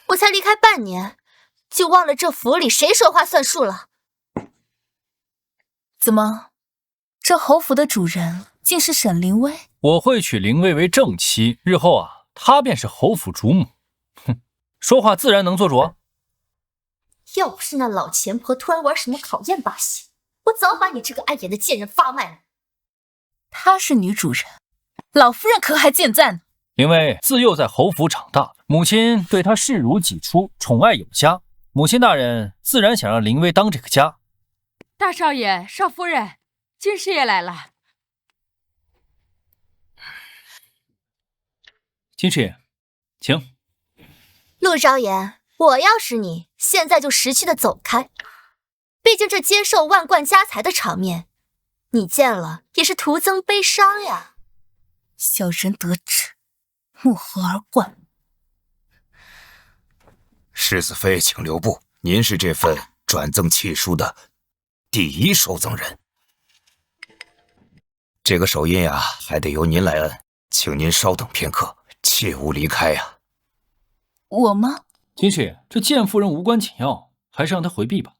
Speaker 3: 我才离开半年，就忘了这府里谁说话算数了。
Speaker 7: 怎么，这侯府的主人竟是沈灵薇？
Speaker 4: 我会娶灵薇为正妻，日后啊，她便是侯府主母。哼，说话自然能做主。
Speaker 3: 要不是那老钱婆突然玩什么考验把戏，我早把你这个碍眼的贱人发卖了。
Speaker 7: 她是女主人，老夫人可还健在呢。
Speaker 4: 灵薇自幼在侯府长大，母亲对她视如己出，宠爱有加。母亲大人自然想让灵薇当这个家。
Speaker 2: 大少爷、少夫人，金师爷来了。
Speaker 4: 金师爷，请。
Speaker 3: 陆昭言，我要是你，现在就识趣的走开。毕竟这接受万贯家财的场面，你见了也是徒增悲伤呀。
Speaker 7: 小人得志，莫和而冠。
Speaker 5: 世子妃，请留步，您是这份转赠契书的第一收赠人。这个手印呀，还得由您来摁，请您稍等片刻，切勿离开呀。
Speaker 7: 我吗？
Speaker 4: 金师爷，这贱妇人无关紧要，还是让她回避吧，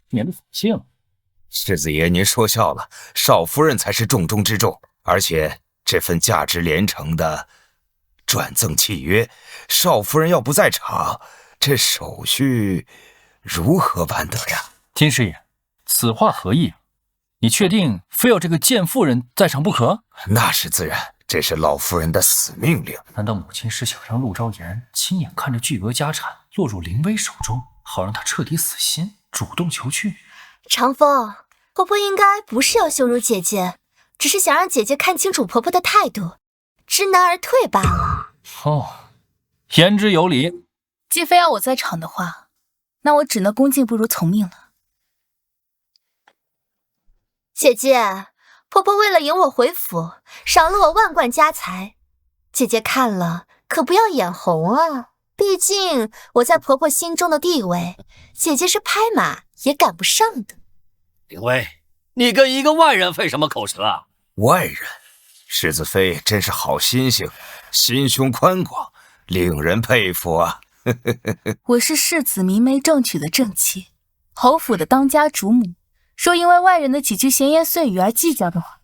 Speaker 4: 免得扫兴。
Speaker 5: 世子爷，您说笑了，少夫人才是重中之重，而且这份价值连城的转赠契约，少夫人要不在场，这手续如何办得呀？
Speaker 4: 金师爷，此话何意？你确定非要这个贱妇人在场不可？
Speaker 5: 那是自然，这是老夫人的死命令。
Speaker 4: 难道母亲是想让陆昭言亲眼看着巨额家产落入灵薇手中，好让她彻底死心，主动求去？
Speaker 3: 长风，婆婆应该不是要羞辱姐姐，只是想让姐姐看清楚婆婆的态度，知难而退罢了。
Speaker 4: 哦，言之有理。
Speaker 7: 既非要我在场的话，那我只能恭敬不如从命了。
Speaker 3: 姐姐，婆婆为了迎我回府，赏了我万贯家财，姐姐看了可不要眼红啊！毕竟我在婆婆心中的地位，姐姐是拍马也赶不上的。
Speaker 1: 灵薇，你跟一个外人费什么口舌啊？
Speaker 5: 外人，世子妃真是好心性，心胸宽广，令人佩服啊！
Speaker 7: 我是世子明媒正娶的正妻，侯府的当家主母，若因为外人的几句闲言碎语而计较的话，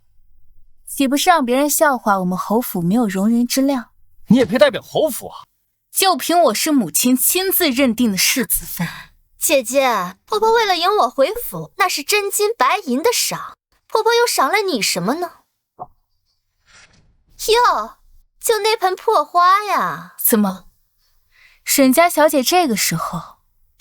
Speaker 7: 岂不是让别人笑话我们侯府没有容人之量？
Speaker 4: 你也配代表侯府啊？
Speaker 7: 就凭我是母亲亲自认定的世子妃。
Speaker 3: 姐姐，婆婆为了迎我回府，那是真金白银的赏，婆婆又赏了你什么呢？哟，就那盆破花呀！
Speaker 7: 怎么，沈家小姐这个时候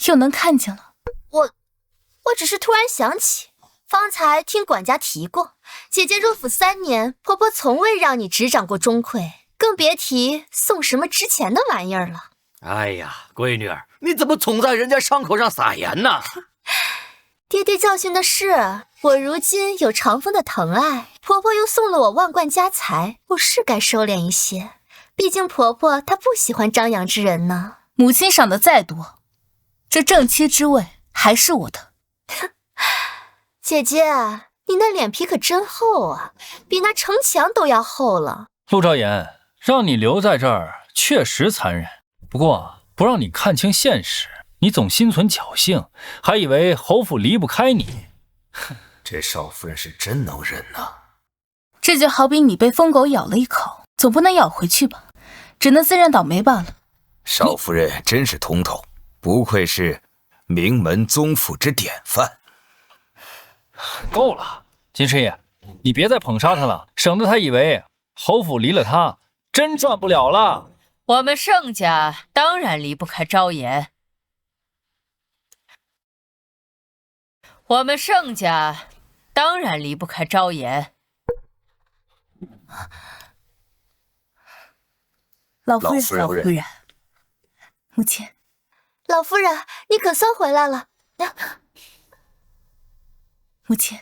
Speaker 7: 又能看见了？
Speaker 3: 我只是突然想起，方才听管家提过，姐姐入府3年，婆婆从未让你执掌过钟馗，更别提送什么值钱的玩意儿了。
Speaker 1: 哎呀，闺女儿，你怎么总在人家伤口上撒盐呢？
Speaker 3: 爹爹教训的是，我如今有长风的疼爱，婆婆又送了我万贯家财，我是该收敛一些。毕竟婆婆她不喜欢张扬之人呢。
Speaker 7: 母亲赏的再多，这正妻之位还是我的。
Speaker 3: 姐姐，你那脸皮可真厚啊，比那城墙都要厚了。
Speaker 4: 陆昭言，让你留在这儿确实残忍，不过不让你看清现实，你总心存侥幸，还以为侯府离不开你。
Speaker 5: 这少夫人是真能忍呐！
Speaker 7: 这就好比你被疯狗咬了一口，总不能咬回去吧，只能自认倒霉罢了。
Speaker 5: 少夫人真是通透，不愧是名门宗府之典范。
Speaker 4: 够了，金师爷，你别再捧杀他了，省得他以为侯府离了他真赚不了了。
Speaker 2: 我们盛家当然离不开昭妍。我们盛家当然离不开昭妍。
Speaker 7: 老夫人，
Speaker 6: 老夫人，
Speaker 7: 母亲，
Speaker 3: 老夫人，你可算回来了。
Speaker 7: 母亲，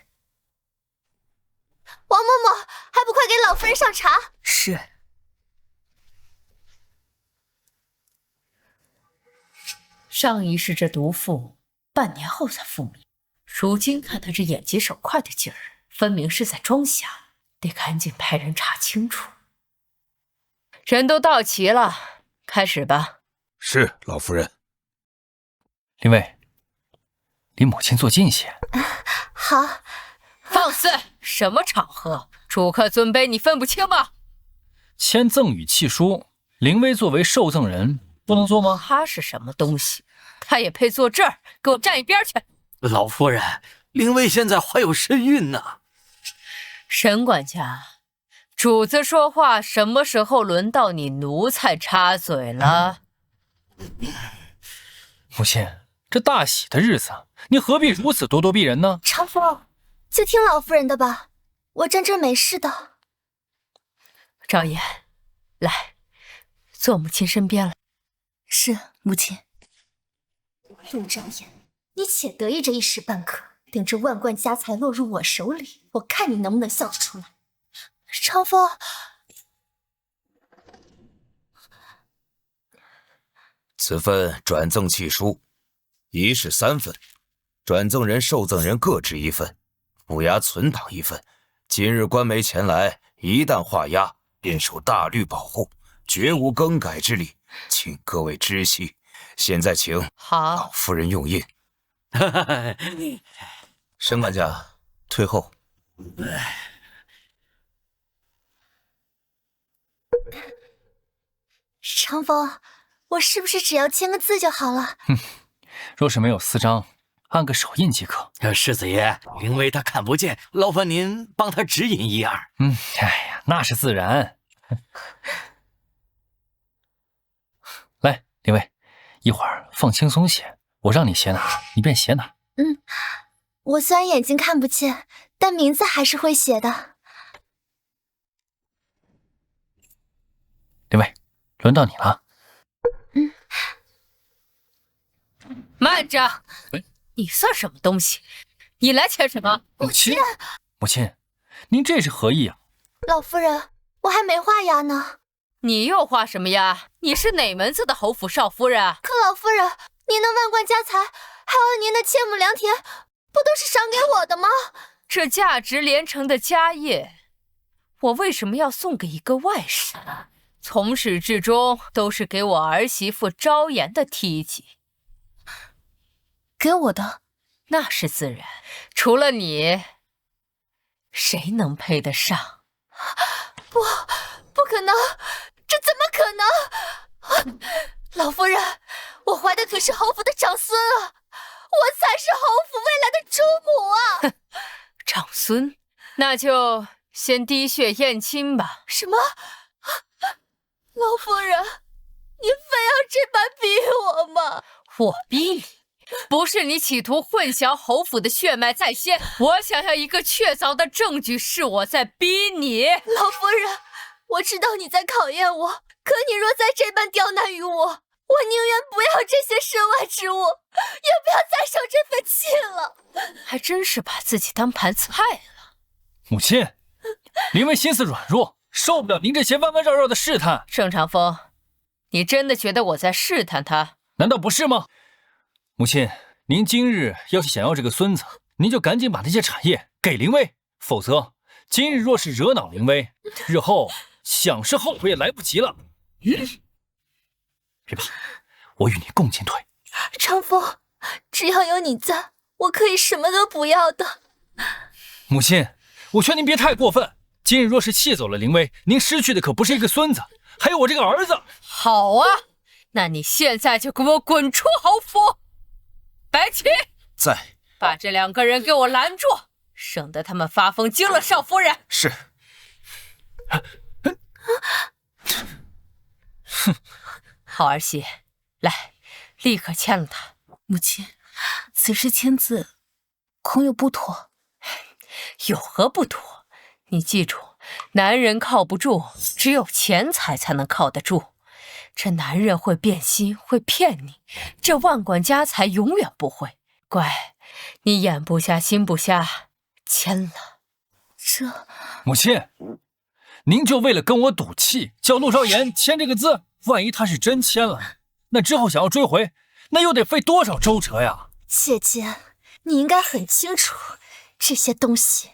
Speaker 3: 王嬷嬷，还不快给老夫人上茶？
Speaker 7: 是。
Speaker 2: 上一世这毒妇半年后才复明，如今看她这眼疾手快的劲儿，分明是在装瞎，得赶紧派人查清楚。人都到齐了，开始吧。
Speaker 6: 是老夫人。
Speaker 4: 林薇，离母亲坐近些。
Speaker 3: 好。
Speaker 2: 放肆！什么场合？主客尊卑你分不清吗？
Speaker 4: 签赠与契书，林薇作为受赠人不能做吗？
Speaker 2: 他是什么东西？他也配坐这儿？给我站一边去！
Speaker 1: 老夫人，林薇现在怀有身孕呢。
Speaker 2: 沈管家，主子说话什么时候轮到你奴才插嘴了？
Speaker 4: 母亲，这大喜的日子，你何必如此咄咄逼人呢？
Speaker 3: 长风，就听老夫人的吧，我真没事的。
Speaker 2: 昭妍，来，坐母亲身边了。
Speaker 7: 是母亲。
Speaker 3: 陆昭妍，你且得意这一时半刻，等这万贯家财落入我手里，我看你能不能笑得出来。长风，
Speaker 6: 此份转赠契书，一式3份，转赠人、受赠人各执1份，府衙存档1份。今日官媒前来，一旦画押，便受大律保护，绝无更改之理，请各位知悉。现在请
Speaker 2: 好
Speaker 6: 老夫人用印。沈管家，退后。
Speaker 3: 长风，我是不是只要签个字就好了？
Speaker 4: 若是没有私章，按个手印即可。
Speaker 1: 世子爷，林薇她看不见，劳烦您帮她指引一二。
Speaker 4: 哎呀，那是自然。来，林薇，一会儿放轻松些，我让你写哪，你便写哪。
Speaker 3: 我虽然眼睛看不见，但名字还是会写的。
Speaker 4: 林薇，轮到你了。
Speaker 2: 慢着！你算什么东西？你来签什么？
Speaker 4: 母亲，母亲，您这是何意啊？
Speaker 3: 老夫人，我还没画押呢。
Speaker 2: 你又画什么押？你是哪门子的侯府少夫人啊？
Speaker 3: 可老夫人，您的万贯家财，还有您的千亩良田，不都是赏给我的吗？
Speaker 2: 这价值连城的家业，我为什么要送给一个外甥？从始至终都是给我儿媳妇昭妍的梯级。
Speaker 7: 给我的
Speaker 2: 那是自然，除了你，谁能配得上？
Speaker 3: 不可能，这怎么可能？老夫人，我怀的可是侯府的长孙啊，我才是侯府未来的主母啊！
Speaker 2: 长孙，那就先滴血验亲吧。
Speaker 3: 什么？老夫人，您非要这般逼我吗？
Speaker 2: 我逼你？不是你企图混淆侯府的血脉在先，我想要一个确凿的证据，是我在逼你。
Speaker 3: 老夫人，我知道你在考验我，可你若再这般刁难于我，我宁愿不要这些身外之物，也不要再受这份气了。
Speaker 2: 还真是把自己当盘菜了。
Speaker 4: 母亲，林薇心思软弱，受不了您这些弯弯绕绕的试探。
Speaker 2: 盛长风，你真的觉得我在试探他？
Speaker 4: 难道不是吗？母亲，您今日要是想要这个孙子，您就赶紧把那些产业给林薇，否则今日若是惹恼林薇，日后想是后悔也来不及了。别怕，我与你共进退。
Speaker 3: 长风，只要有你在，我可以什么都不要的。
Speaker 4: 母亲，我劝您别太过分。今日若是气走了林薇，您失去的可不是一个孙子，还有我这个儿子。
Speaker 2: 好啊，那你现在就给我滚出侯府！白起，
Speaker 6: 在。
Speaker 2: 把这2个人给我拦住，省得他们发疯惊了少夫人。
Speaker 6: 是。
Speaker 2: 好儿媳，来，立刻签了他。
Speaker 7: 母亲，此事签字恐有不妥。
Speaker 2: 有何不妥？你记住，男人靠不住，只有钱财才能靠得住。这男人会变心，会骗你，这万贯家财永远不会。乖，你眼不瞎心不瞎，签了。
Speaker 7: 这
Speaker 4: 母亲，您就为了跟我赌气，叫陆少言签这个字？万一他是真签了，那之后想要追回，那又得费多少周折呀？
Speaker 3: 姐姐，你应该很清楚，这些东西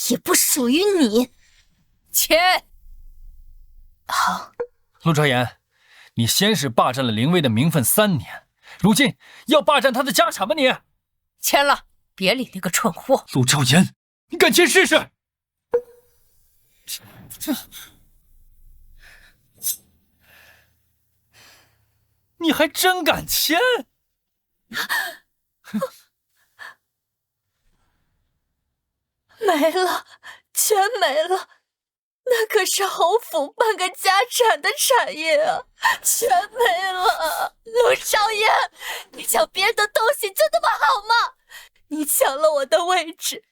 Speaker 3: 也不属于你。
Speaker 2: 签。
Speaker 7: 好。
Speaker 4: 陆少言，你先是霸占了林薇的名分3年，如今要霸占他的家产吗你？
Speaker 2: 签了，别理那个蠢货。
Speaker 4: 陆少言，你敢签试试？你还真敢签？
Speaker 7: 没了，全没了，那可是侯府半个家产的产业啊，全没了。陆少言，你抢别人的东西就那么好吗？你抢了我的位置，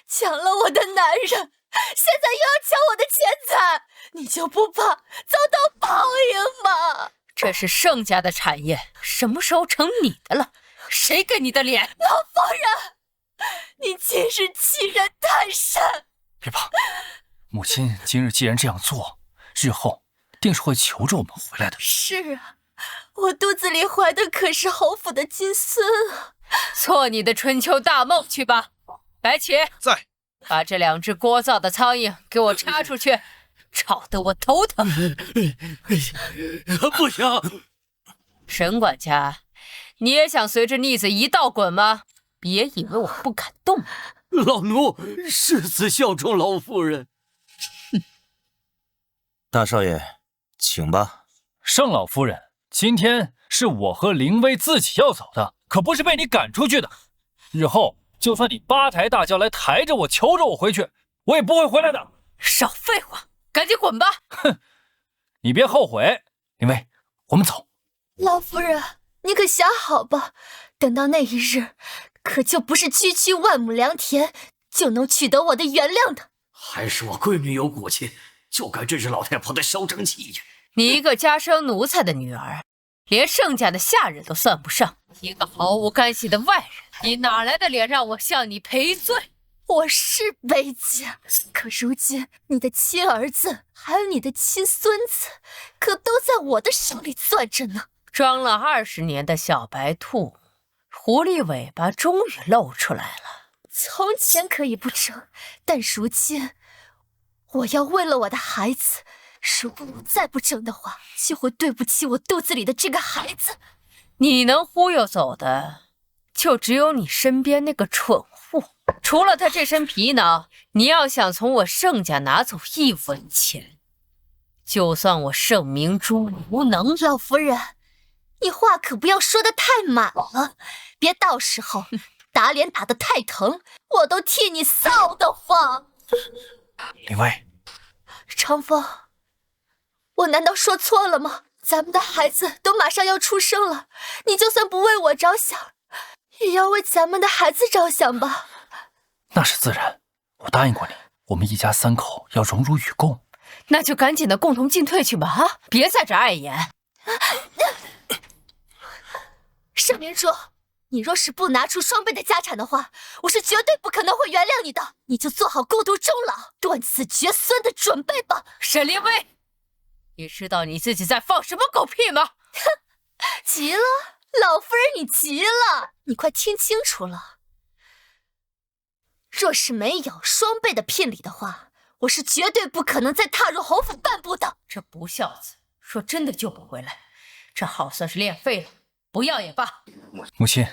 Speaker 7: 抢了我的男人，现在又要抢我的钱财，你就不怕遭到报应吗？
Speaker 2: 这是盛家的产业，什么时候成你的了？谁给你的脸？
Speaker 7: 老夫人，你今日欺人太甚！
Speaker 4: 别怕，母亲今日既然这样做，日后定是会求着我们回来的。
Speaker 7: 是啊，我肚子里怀的可是侯府的金孙啊！
Speaker 2: 做你的春秋大梦去吧。白起
Speaker 5: 在，
Speaker 2: 把这2只聒噪的苍蝇给我插出去，吵得我头疼。
Speaker 1: 不行！
Speaker 2: 沈管家，你也想随着逆子一道滚吗？别以为我不敢动。
Speaker 1: 老奴誓死效忠老夫人。
Speaker 6: 大少爷，请吧。
Speaker 4: 盛老夫人，今天是我和林薇自己要走的，可不是被你赶出去的。日后就算你8抬大轿来抬着我、求着我回去，我也不会回来的。
Speaker 2: 少废话，赶紧滚吧！
Speaker 4: 哼，你别后悔。林薇，我们走。
Speaker 3: 老夫人，你可想好吧，等到那一日，可就不是区区万亩良田就能取得我的原谅的。
Speaker 1: 还是我闺女有骨气，就该这只老太婆的嚣张气焰。
Speaker 2: 你一个家生奴才的女儿，连盛家的下人都算不上，一个毫无干系的外人，你哪来的脸让我向你赔罪？
Speaker 3: 我是悲家，可如今你的亲儿子还有你的亲孙子，可都在我的手里攥着呢。
Speaker 2: 装了20年的小白兔，狐狸尾巴终于露出来了。
Speaker 3: 从前可以不争，但如今我要为了我的孩子，如果我再不争的话，就会对不起我肚子里的这个孩子。
Speaker 2: 你能忽悠走的，就只有你身边那个蠢货。除了他这身皮囊，你要想从我盛家拿走1文钱，就算我盛明珠无能。
Speaker 3: 老夫人，你话可不要说得太满了，别到时候打脸打得太疼，我都替你臊得慌。
Speaker 4: 林薇，
Speaker 3: 长风，我难道说错了吗？咱们的孩子都马上要出生了，你就算不为我着想，也要为咱们的孩子着想吧。
Speaker 4: 那是自然，我答应过你，我们一家3口要荣辱与共。
Speaker 2: 那就赶紧的共同进退去吧！啊，别在这碍眼。
Speaker 3: 盛明珠，你若是不拿出双倍的家产的话，我是绝对不可能会原谅你的。你就做好孤独终老、断子绝孙的准备吧。
Speaker 2: 沈凌薇，你知道你自己在放什么狗屁吗？
Speaker 3: 哼，急了，老夫人，你急了，你快听清楚了。若是没有双倍的聘礼的话，我是绝对不可能再踏入侯府半步的。
Speaker 2: 这不孝子，说真的救不回来，这号算是练废了，不要也罢。
Speaker 4: 母亲，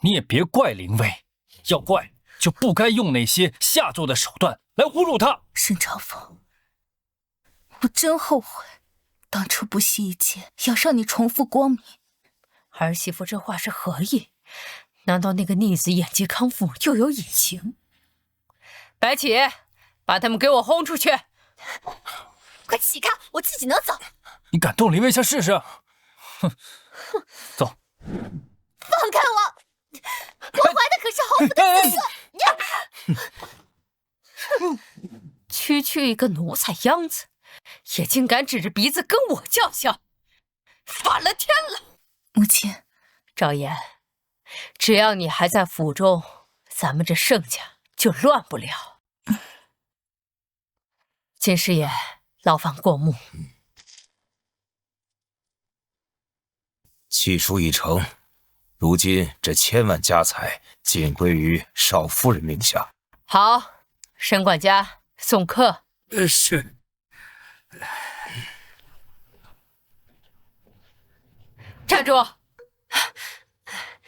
Speaker 4: 你也别怪林薇，要怪就不该用那些下作的手段来侮辱她。
Speaker 7: 沈长风，我真后悔，当初不惜一切要让你重复光明。
Speaker 2: 儿媳妇这话是何意？难道那个逆子眼疾康复又有隐情？白起，把他们给我轰出去！
Speaker 3: 快起开，我自己能走。
Speaker 4: 你敢动林薇下试试？哼，走。
Speaker 3: 放开我！我怀的可是侯府的子嗣！
Speaker 2: 区一个奴才样子，也竟敢指着鼻子跟我叫嚣，反了天了！
Speaker 7: 母亲，
Speaker 2: 赵岩，只要你还在府中，咱们这盛家就乱不了。金师爷，劳烦过目。
Speaker 6: 契书已成，如今这1000万家财尽归于少夫人名下。
Speaker 2: 好，沈管家送客。
Speaker 1: 是。
Speaker 2: 站住！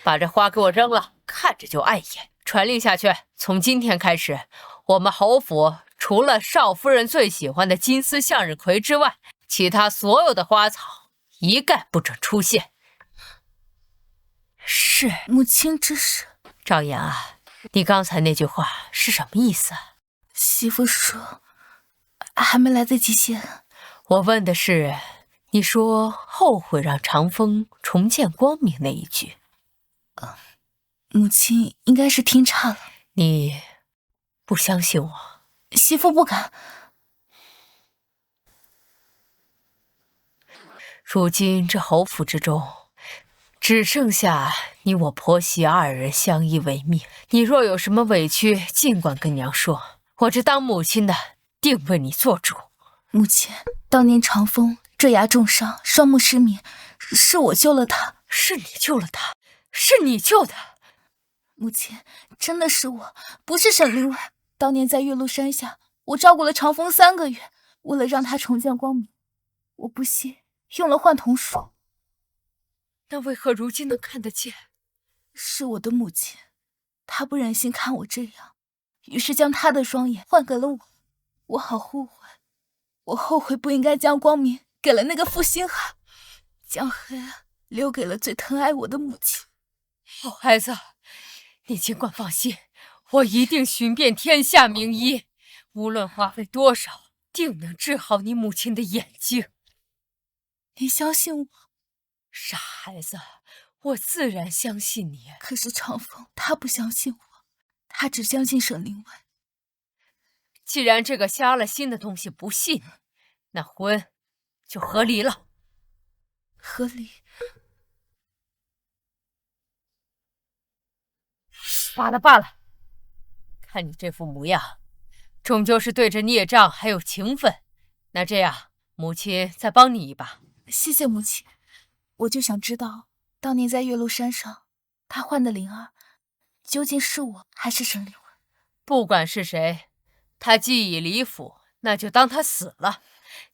Speaker 2: 把这花给我扔了，看着就碍眼。传令下去，从今天开始，我们侯府除了少夫人最喜欢的金丝向日葵之外，其他所有的花草一概不准出现。
Speaker 7: 是母亲，这是。
Speaker 2: 赵岩啊，你刚才那句话是什么意思啊？
Speaker 7: 媳妇说还没来得及写。
Speaker 2: 我问的是，你说后悔让长风重见光明那一句。
Speaker 7: 母亲应该是听差了。
Speaker 2: 你不相信我？
Speaker 7: 媳妇不敢。
Speaker 2: 如今这侯府之中，只剩下你我婆媳2人相依为命。你若有什么委屈，尽管跟娘说，我这当母亲的定为你做主。
Speaker 7: 母亲，当年长风坠崖重伤，双目失明，是我救了他。
Speaker 2: 是你救了他？是你救的？
Speaker 7: 母亲，真的是我，不是沈灵婉。当年在岳麓山下，我照顾了长风3个月，为了让他重见光明，我不惜用了幻瞳术。
Speaker 2: 那为何如今能看得见？
Speaker 7: 是我的母亲，她不忍心看我这样，于是将她的双眼换给了我。我好后悔，我后悔不应该将光明给了那个负心汉，将黑暗留给了最疼爱我的母亲。
Speaker 2: 好孩子，你尽管放心，我一定寻遍天下名医，无论花费多少，定能治好你母亲的眼睛。
Speaker 7: 你相信我？
Speaker 2: 傻孩子，我自然相信你。
Speaker 7: 可是长风他不相信我，他只相信沈灵婉。
Speaker 2: 既然这个瞎了心的东西不信，那婚就和离了。
Speaker 7: 和离？
Speaker 2: 罢了，看你这副模样，终究是对着孽障还有情分。那这样，母亲再帮你一把。
Speaker 7: 谢谢母亲。我就想知道，当年在岳麓山上，他换的灵儿，究竟是我还是沈灵婉？
Speaker 2: 不管是谁，他既已离府，那就当他死了。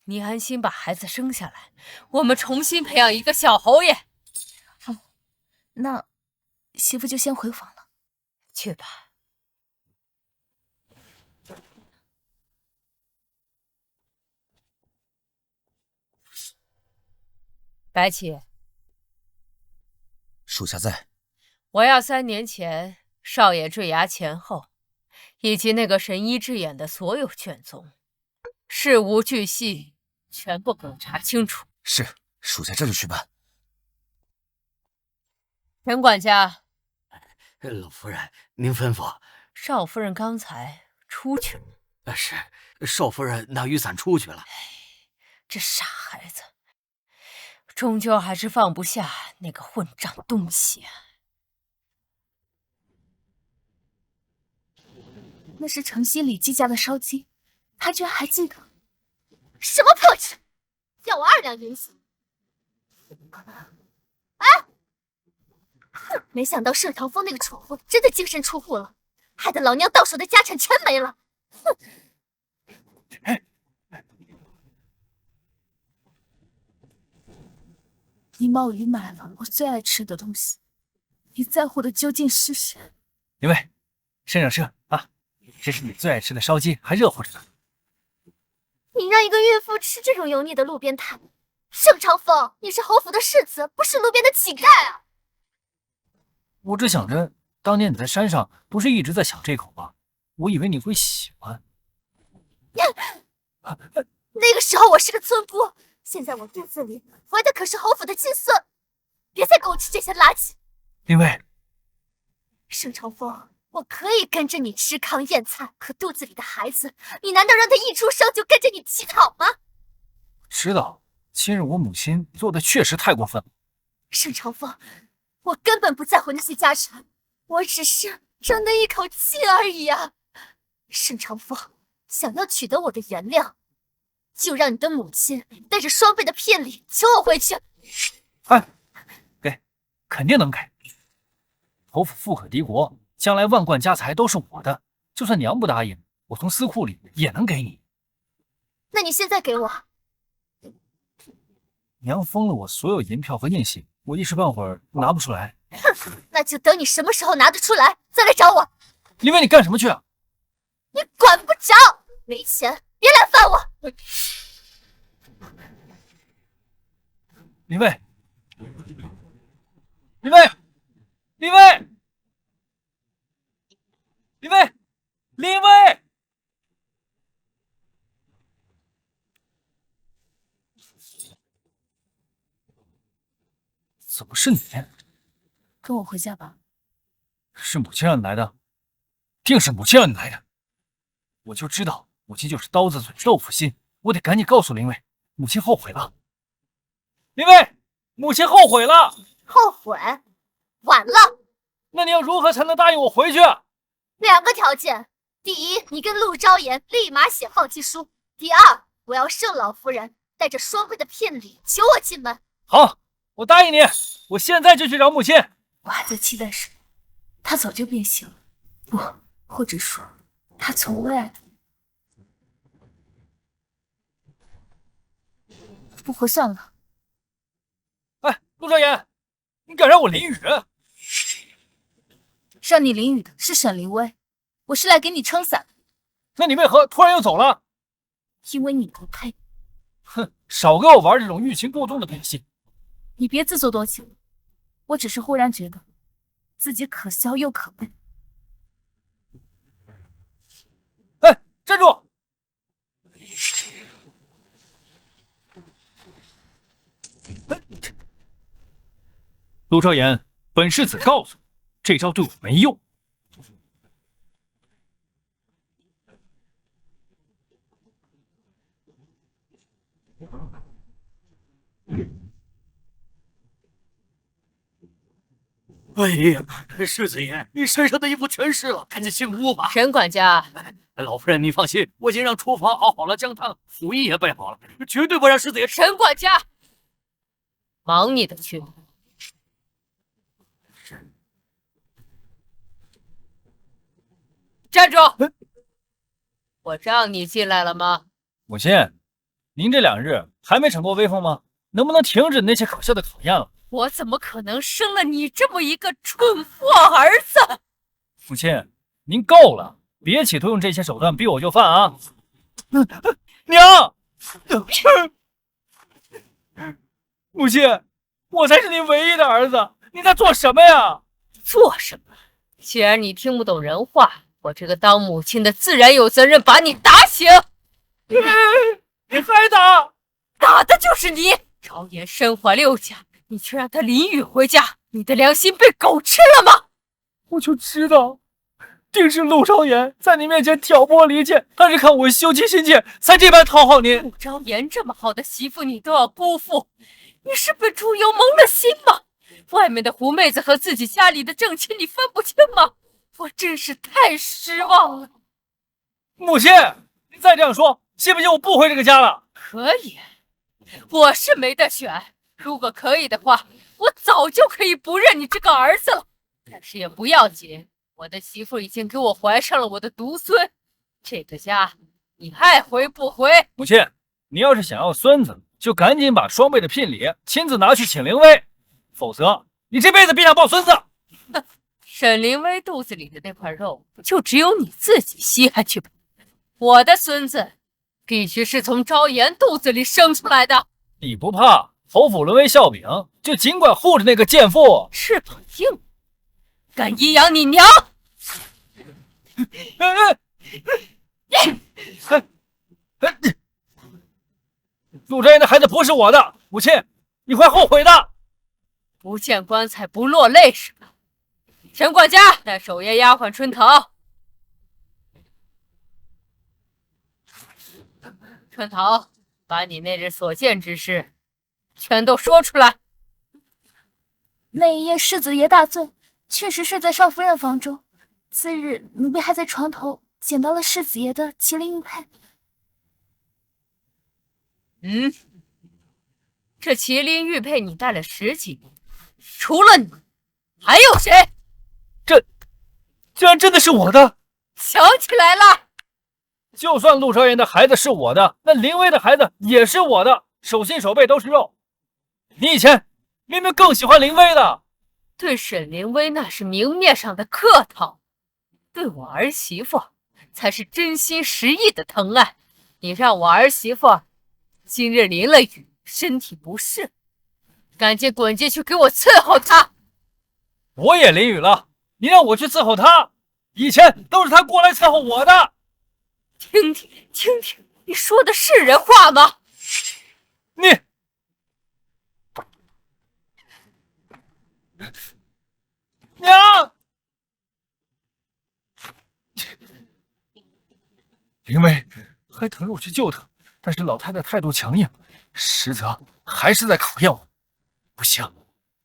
Speaker 2: 你安心把孩子生下来，我们重新培养一个小侯爷。
Speaker 7: 好，那媳妇就先回房了。
Speaker 2: 去吧。白起，
Speaker 6: 属下在。
Speaker 2: 我要3年前少爷坠崖前后，以及那个神医之眼的所有卷宗，事无巨细，全部给我查清楚。
Speaker 6: 是，属下这就去办。
Speaker 2: 陈管家，
Speaker 1: 老夫人，您吩咐。
Speaker 2: 少夫人刚才出去了。
Speaker 1: 是，少夫人拿雨伞出去了。
Speaker 2: 这傻孩子，终究还是放不下那个混账东西啊！
Speaker 7: 那是城西李记家的烧鸡，他居然还记得。
Speaker 3: 什么破事！要我2两银子？哎！哼，没想到盛长风那个蠢货真的净身出户了，害得老娘到手的家产全没了。哼！
Speaker 7: 你冒雨买了我最爱吃的东西，你在乎的究竟是谁？
Speaker 4: 林薇，身上热啊！这是你最爱吃的烧鸡，还热乎着呢。
Speaker 3: 你让一个孕妇吃这种油腻的路边摊？盛长风，你是侯府的世子，不是路边的乞丐啊！
Speaker 4: 我只想着，当年你在山上不是一直在想这口吗？我以为你会喜欢。
Speaker 3: 那个时候我是个村姑，现在我肚子里怀的可是侯府的亲孙，别再给我吃这些垃圾。
Speaker 4: 林薇，
Speaker 3: 盛长风，我可以跟着你吃糠咽菜，可肚子里的孩子，你难道让他一出生就跟着你乞讨吗？
Speaker 4: 知道，今日我母亲做的确实太过分了。
Speaker 3: 盛长风，我根本不在乎那些家产，我只是争那一口气而已啊！盛长风，想要取得我的原谅，就让你的母亲带着双倍的聘礼求我回去。
Speaker 4: 哎，给，肯定能给。侯府富可敌国，将来万贯家财都是我的，就算娘不答应，我从私库里也能给你。
Speaker 3: 那你现在给我。
Speaker 4: 娘封了我所有银票和印玺，我一时半会儿拿不出来。
Speaker 3: 哼，那就等你什么时候拿得出来，再来找我。
Speaker 4: 林薇，你干什么去啊？
Speaker 3: 你管不着，没钱别来烦我。
Speaker 4: 林薇，林薇，林薇，林薇，林薇！怎么是你？
Speaker 2: 跟我回家吧。
Speaker 4: 是母亲让你来的，定是母亲让你来的。我就知道母亲就是刀子嘴豆腐心，我得赶紧告诉林薇，母亲后悔了。林薇，母亲后悔了。
Speaker 3: 后悔？晚了。
Speaker 4: 那你要如何才能答应我回去？
Speaker 3: 两个条件：第一，你跟陆昭言立马写放弃书；第二，我要盛老夫人带着双倍的聘礼求我进门。
Speaker 4: 好，我答应你，我现在就去找母亲。
Speaker 2: 我还在期待什么？他早就变心了，不，或者说他从未爱过。不回算了。
Speaker 4: 哎，陆昭言，你敢让我淋雨？
Speaker 2: 让你淋雨的是沈凌薇，我是来给你撑伞的。
Speaker 4: 那你为何突然又走了？
Speaker 2: 因为你不配。
Speaker 4: 哼，少给我玩这种欲擒故纵的把戏。
Speaker 2: 你别自作多情了，我只是忽然觉得自己可笑又可悲。
Speaker 4: 哎，站住！陆昭言，本世子告诉你，这招对我没用。
Speaker 1: 哎呀，世子爷，你身上的衣服全湿了，赶紧进屋吧。
Speaker 2: 沈管家，
Speaker 1: 老夫人，你放心，我已经让厨房熬好了姜汤，府医也备好了，绝对不让世子爷。
Speaker 2: 沈管家，忙你的去。站住！我让你进来了吗？
Speaker 4: 母亲，您这2日还没逞过威风吗？能不能停止那些可笑的考验了？
Speaker 2: 我怎么可能生了你这么一个蠢货儿子？
Speaker 4: 母亲，您够了，别企图用这些手段逼我就范啊！娘，母亲，我才是您唯一的儿子，你在做什么呀？
Speaker 2: 做什么？既然你听不懂人话，我这个当母亲的自然有责任把你打醒。
Speaker 4: 你还打？
Speaker 2: 打的就是你！昭言身怀6甲，你却让他淋雨回家，你的良心被狗吃了吗？
Speaker 4: 我就知道，定是陆昭言在你面前挑拨离间，他是看我羞气心切，才这般讨好您。
Speaker 2: 陆昭言这么好的媳妇你都要辜负，你是被猪油蒙了心吗？外面的狐妹子和自己家里的正妻你分不清吗？我真是太失望了。
Speaker 4: 母亲，你再这样说，信不信我不回这个家了？
Speaker 2: 可以，我是没得选。如果可以的话，我早就可以不认你这个儿子了。但是也不要紧，我的媳妇已经给我怀上了我的独孙，这个家你爱回不回？
Speaker 4: 母亲，你要是想要孙子，就赶紧把双倍的聘礼亲自拿去请凌薇，否则你这辈子别想抱孙子。
Speaker 2: 沈凌薇肚子里的那块肉，就只有你自己稀罕去吧。我的孙子必须是从昭言肚子里生出来的。
Speaker 4: 你不怕侯府沦为笑柄，就尽管护着那个贱妇。
Speaker 2: 翅膀硬，敢阴阳你娘！
Speaker 4: 陆昭言的孩子不是我的，母亲，你会后悔的。
Speaker 2: 不见棺材不落泪是吧？陈管家，带守夜丫鬟春桃。春桃，把你那日所见之事全都说出来。
Speaker 3: 那一夜世子爷大醉，确实睡在少夫人房中。次日，奴婢还在床头捡到了世子爷的麒麟玉佩。
Speaker 2: 这麒麟玉佩你戴了10几年，除了你，还有谁？
Speaker 4: 这居然真的是我的！
Speaker 2: 想起来了。
Speaker 4: 就算陆昭言的孩子是我的，那林薇的孩子也是我的，手心手背都是肉。你以前明明更喜欢林薇的。
Speaker 2: 对沈凌薇那是明面上的客套，对我儿媳妇才是真心实意的疼爱。你让我儿媳妇今日淋了雨，身体不适，赶紧滚进去给我伺候她。
Speaker 4: 我也淋雨了，你让我去伺候她，以前都是她过来伺候我的。
Speaker 2: 听听，你说的是人话吗？
Speaker 4: 你娘！林薇还等着我去救她，但是老太太态度强硬，实则还是在考验我。不行，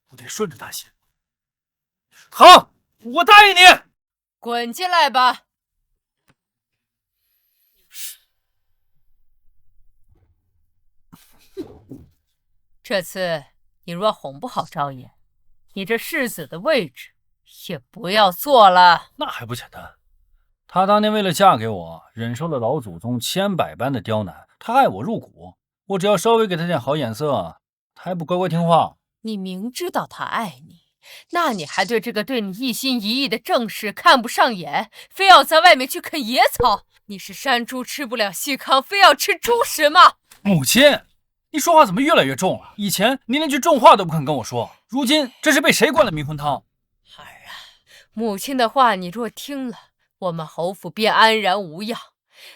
Speaker 4: 我得顺着她心。好，我答应你。
Speaker 2: 滚进来吧。这次你若哄不好昭言，你这世子的位置也不要做了。
Speaker 4: 那还不简单？她当年为了嫁给我，忍受了老祖宗千百般的刁难，她爱我入骨。我只要稍微给她点好眼色，她还不乖乖听话？
Speaker 2: 你明知道她爱你，那你还对这个对你一心一意的正室看不上眼，非要在外面去啃野草？你是山猪吃不了细糠，非要吃猪食吗？
Speaker 4: 母亲，你说话怎么越来越重了？以前你连句重话都不肯跟我说，如今这是被谁灌了迷魂汤？
Speaker 2: 儿啊，母亲的话你若听了，我们侯府便安然无恙；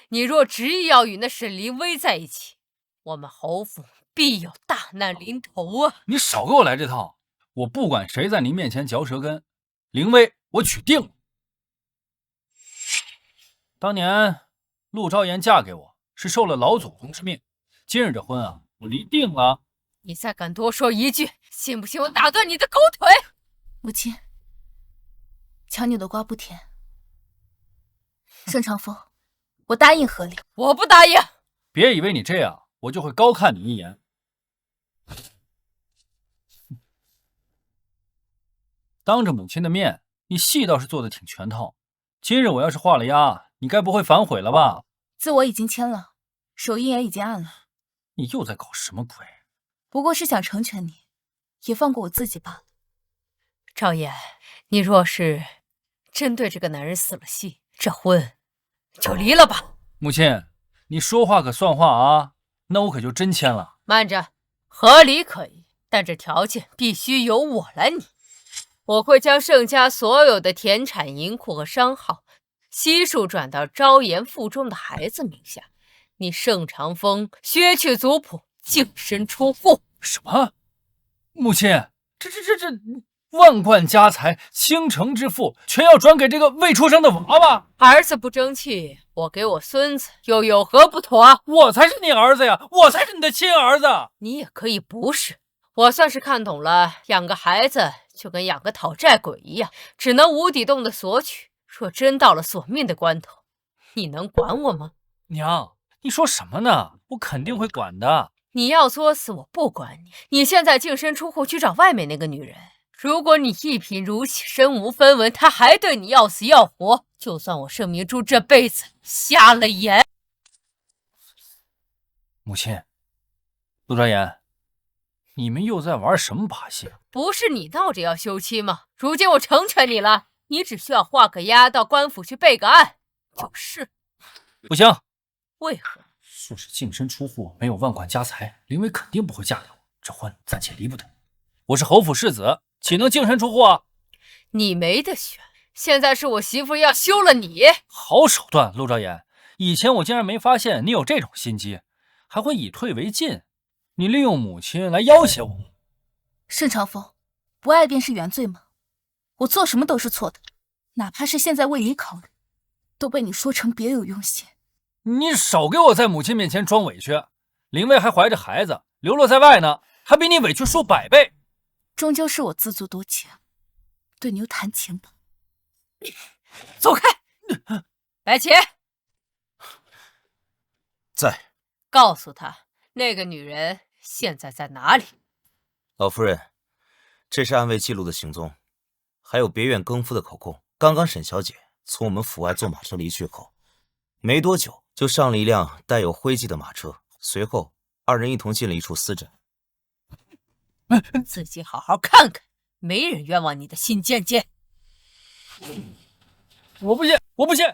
Speaker 2: 你若执意要与那沈凌薇在一起，我们侯府必有大难临头啊！
Speaker 4: 你少给我来这套！我不管谁在您面前嚼舌根，凌薇我娶定了。当年陆昭言嫁给我是受了老祖宗之命，今日这婚啊，我离定了。
Speaker 2: 你再敢多说一句，信不信我打断你的狗腿？
Speaker 3: 母亲，强扭的瓜不甜。盛长风，我答应和离。
Speaker 2: 我不答应。
Speaker 4: 别以为你这样，我就会高看你一眼。当着母亲的面，你戏倒是做得挺全套。今日我要是画了押，你该不会反悔了吧？
Speaker 3: 字我已经签了，手印也已经按了。
Speaker 4: 你又在搞什么鬼？
Speaker 3: 不过是想成全你，也放过我自己罢了。
Speaker 2: 赵言，你若是真对这个男人死了心，这婚就离了吧。
Speaker 4: 母亲，你说话可算话啊！那我可就真签了。
Speaker 2: 慢着，和离可以，但这条件必须由我来拟。我会将盛家所有的田产、银库和商号悉数转到昭言腹中的孩子名下。你盛长风削去族谱，净身出户。
Speaker 4: 什么？母亲，这万贯家财、倾城之富，全要转给这个未出生的娃娃？
Speaker 2: 儿子不争气，我给我孙子又有何不妥？
Speaker 4: 我才是你儿子呀，我才是你的亲儿子。
Speaker 2: 你也可以不是。我算是看懂了，养个孩子就跟养个讨债鬼一样，只能无底洞的索取。若真到了索命的关头，你能管我吗？
Speaker 4: 娘，你说什么呢？我肯定会管的。
Speaker 2: 你要作死，我不管你。你现在净身出户去找外面那个女人，如果你一贫如洗，身无分文，她还对你要死要活，就算我盛明珠这辈子瞎了眼。
Speaker 4: 母亲，陆昭言，你们又在玩什么把戏？
Speaker 2: 不是你闹着要休妻吗？如今我成全你了，你只需要画个押到官府去备个案就是。
Speaker 4: 不行。
Speaker 2: 为何？
Speaker 4: 若是净身出户，没有万贯家财，林薇肯定不会嫁给我，这婚暂且离不得。我是侯府世子，岂能净身出户啊？
Speaker 2: 你没得选，现在是我媳妇要休了你。
Speaker 4: 好手段，陆昭言，以前我竟然没发现你有这种心机，还会以退为进。你利用母亲来要挟我。
Speaker 7: 盛长风，不爱便是原罪吗？我做什么都是错的，哪怕是现在为你考虑，都被你说成别有用心。
Speaker 4: 你少给我在母亲面前装委屈，林薇还怀着孩子，流落在外呢，还比你委屈数百倍。
Speaker 7: 终究是我自作多情，对牛弹琴吧。
Speaker 2: 走开！白起，
Speaker 6: 在。
Speaker 2: 告诉他那个女人现在在哪里。
Speaker 6: 老夫人，这是暗卫记录的行踪，还有别院更夫的口供。刚刚沈小姐从我们府外坐马车离去后，没多久就上了一辆带有徽记的马车，随后二人一同进了一处私宅。
Speaker 2: 自己好好看看，没人冤枉你的心尖尖。
Speaker 4: 我不信，我不信，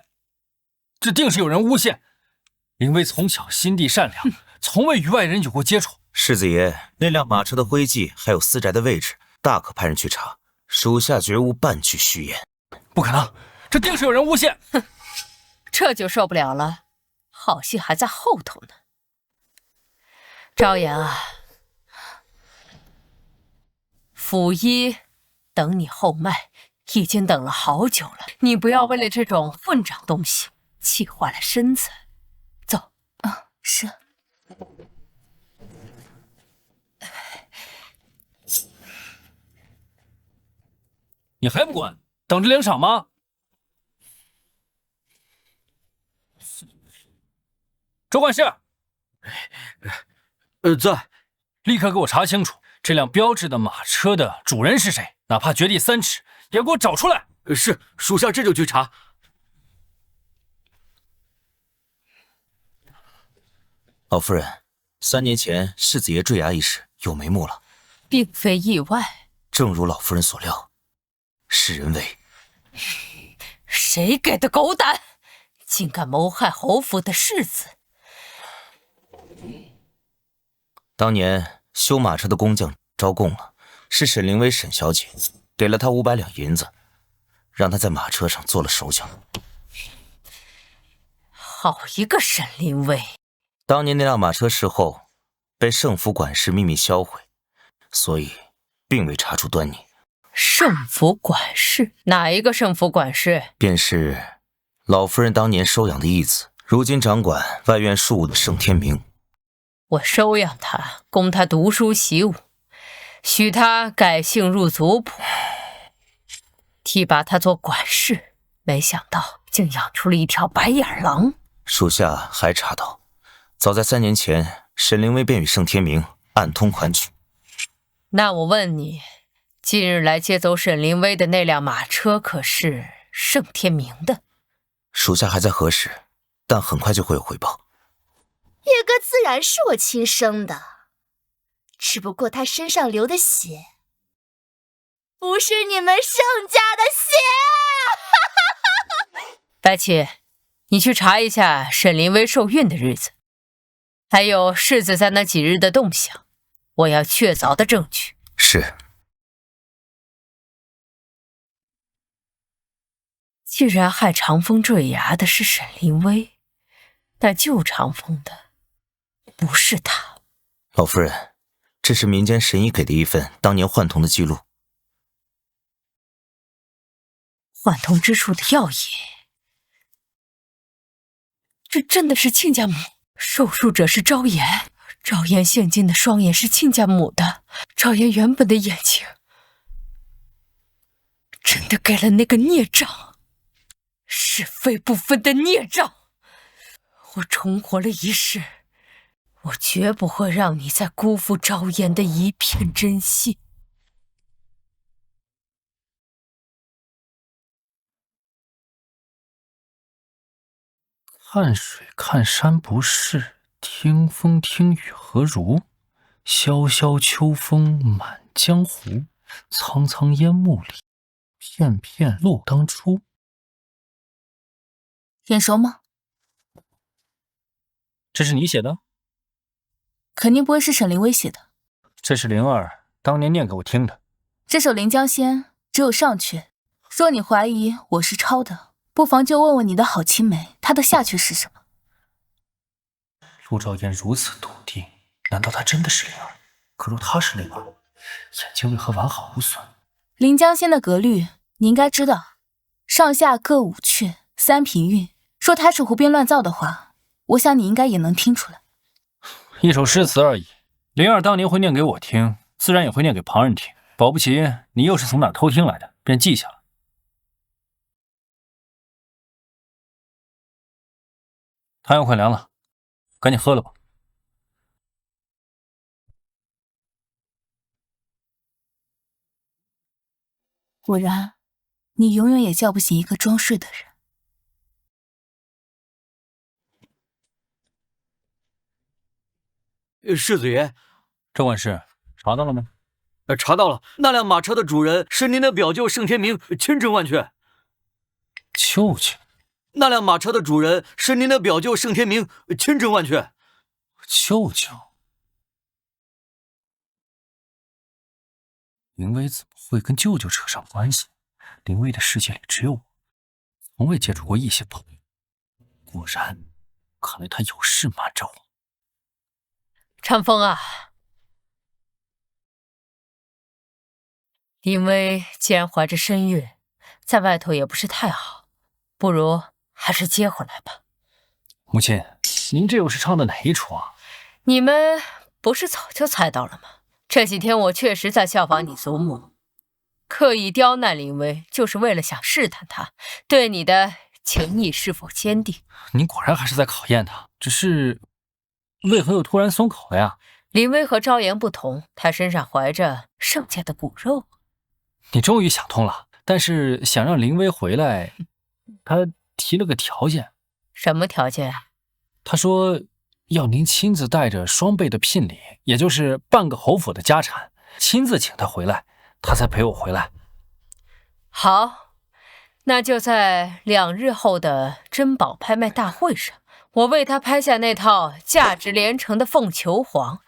Speaker 4: 这定是有人诬陷。林薇从小心地善良，从未与外人有过接触。
Speaker 6: 世子爷，那辆马车的徽记还有私宅的位置，大可派人去查，属下绝无半句虚言。
Speaker 4: 不可能，这定是有人诬陷。
Speaker 2: 哼，这就受不了了，好戏还在后头呢。昭言啊，府医等你后脉已经等了好久了，你不要为了这种混账东西气坏了身子。走。
Speaker 7: 啊，是。
Speaker 4: 你还不滚？等着领赏吗？周管事，
Speaker 1: 在，
Speaker 4: 立刻给我查清楚这辆标志的马车的主人是谁，哪怕掘地3尺，也给我找出来。
Speaker 1: 是，属下这就去查。
Speaker 6: 老夫人，3年前世子爷坠崖一事有眉目了，
Speaker 2: 并非意外。
Speaker 6: 正如老夫人所料，是人为。
Speaker 2: 谁给的狗胆，竟敢谋害侯府的世子？
Speaker 6: 当年修马车的工匠招供了，是沈灵薇沈小姐给了他500两银子，让他在马车上做了手脚。
Speaker 2: 好一个沈灵薇！
Speaker 6: 当年那辆马车事后被圣府管事秘密销毁，所以并未查出端倪。
Speaker 2: 圣府管事？哪一个圣府管事？
Speaker 6: 便是老夫人当年收养的义子，如今掌管外院庶务的盛天明。
Speaker 2: 我收养他，供他读书习武，许他改姓入族谱，提拔他做管事，没想到竟养出了一条白眼狼。
Speaker 6: 属下还查到，早在3年前，沈灵薇便与盛天明暗通款曲。
Speaker 2: 那我问你，近日来接走沈灵薇的那辆马车，可是盛天明的？
Speaker 6: 属下还在核实，但很快就会有回报。
Speaker 3: 叶哥自然是我亲生的，只不过他身上流的血，不是你们盛家的血。
Speaker 2: 白起，你去查一下沈灵薇受孕的日子，还有世子在那几日的动向，我要确凿的证据。
Speaker 6: 是。
Speaker 2: 既然害长风坠崖的是沈灵薇，但救长风的不是他。
Speaker 6: 老夫人，这是民间神医给的一份当年幻童的记录。
Speaker 2: 幻童之术的药引，这真的是亲家母？受术者是昭妍，昭妍现今的双眼是亲家母的，昭妍原本的眼睛真的给了那个孽障，是非不分的孽障。我重活了一世，我绝不会让你再辜负昭妍的一片真心。
Speaker 4: 看水看山不是，听风听雨何如？萧萧秋风满江湖，苍苍烟幕里，片片路当初。
Speaker 7: 眼熟吗？
Speaker 4: 这是你写的？
Speaker 7: 肯定不会是沈灵薇写的。
Speaker 4: 这是灵儿当年念给我听的。
Speaker 7: 这首《临江仙》只有上阙，若你怀疑我是抄的，不妨就问问你的好青梅，她的下阙是什么？
Speaker 4: 陆兆言如此笃定，难道她真的是灵儿？可若她是灵儿，眼睛为何完好无损？
Speaker 2: 临江仙的格律你应该知道，上下各5阙3平韵。说她是胡编乱造的话，我想你应该也能听出来。
Speaker 4: 一首诗词而已，灵儿当年会念给我听，自然也会念给旁人听。保不齐你又是从哪偷听来的，便记下了。汤药快凉了，赶紧喝了吧。
Speaker 2: 果然，你永远也叫不醒一个装睡的
Speaker 1: 人。世子爷，
Speaker 4: 这管事查到了吗？
Speaker 1: 查到了，那辆马车的主人是您的表舅盛天明，千真万确。
Speaker 4: 舅舅，
Speaker 1: 那辆马车的主人是您的表舅盛天明，千真万确。
Speaker 4: 舅舅，林薇怎么会跟舅舅扯上关系？林薇的世界里只有我，从未接触过异性朋友。果然，看来他有事瞒着我。
Speaker 2: 长风啊，林薇既然怀着身孕，在外头也不是太好，不如还是接回来吧。
Speaker 4: 母亲，您这又是唱的哪一出啊？
Speaker 2: 你们不是早就猜到了吗？这几天我确实在效仿你祖母，刻意刁难林薇，就是为了想试探她对你的情谊是否坚定。
Speaker 4: 您果然还是在考验她，只是为何又突然松口了呀？
Speaker 2: 林薇和昭妍不同，她身上怀着盛家的骨肉。
Speaker 4: 你终于想通了，但是想让林薇回来，她提了个条件。
Speaker 2: 什么条件？
Speaker 4: 她说要您亲自带着双倍的聘礼，也就是半个侯府的家产，亲自请她回来，她才陪我回来。
Speaker 2: 好，那就在2日后的珍宝拍卖大会上，我为她拍下那套价值连城的凤求凰，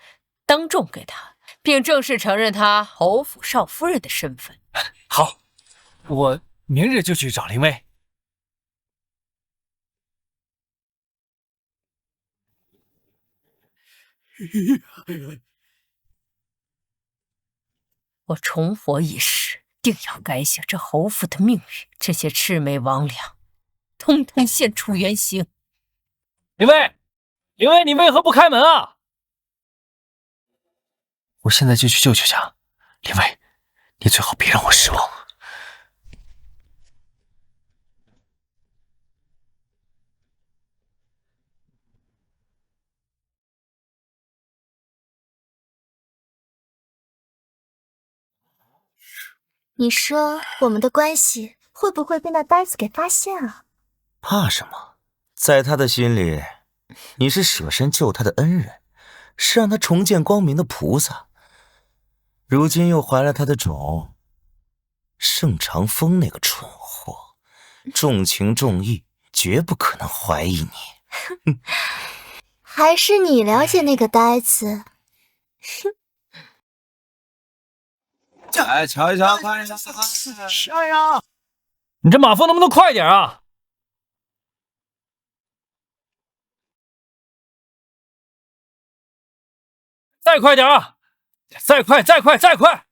Speaker 2: 当众给她，并正式承认她侯府少夫人的身份。
Speaker 4: 好，我明日就去找林薇。
Speaker 2: 我重活一世，定要改写这侯府的命运。这些魑魅魍魉，通通现出原形。
Speaker 4: 林薇，林薇，你为何不开门啊？我现在就去舅舅家。林薇，你最好别让我失望。
Speaker 3: 你说我们的关系会不会被那呆子给发现啊？
Speaker 6: 怕什么？在他的心里，你是舍身救他的恩人，是让他重见光明的菩萨。如今又怀了他的种，盛长风那个蠢货，重情重义，绝不可能怀疑你。
Speaker 3: 还是你了解那个呆子？
Speaker 5: 哎，瞧一瞧，看一下，哎呀！
Speaker 4: 你这马蜂能不能快点啊？再快点啊！再快，再快，再快！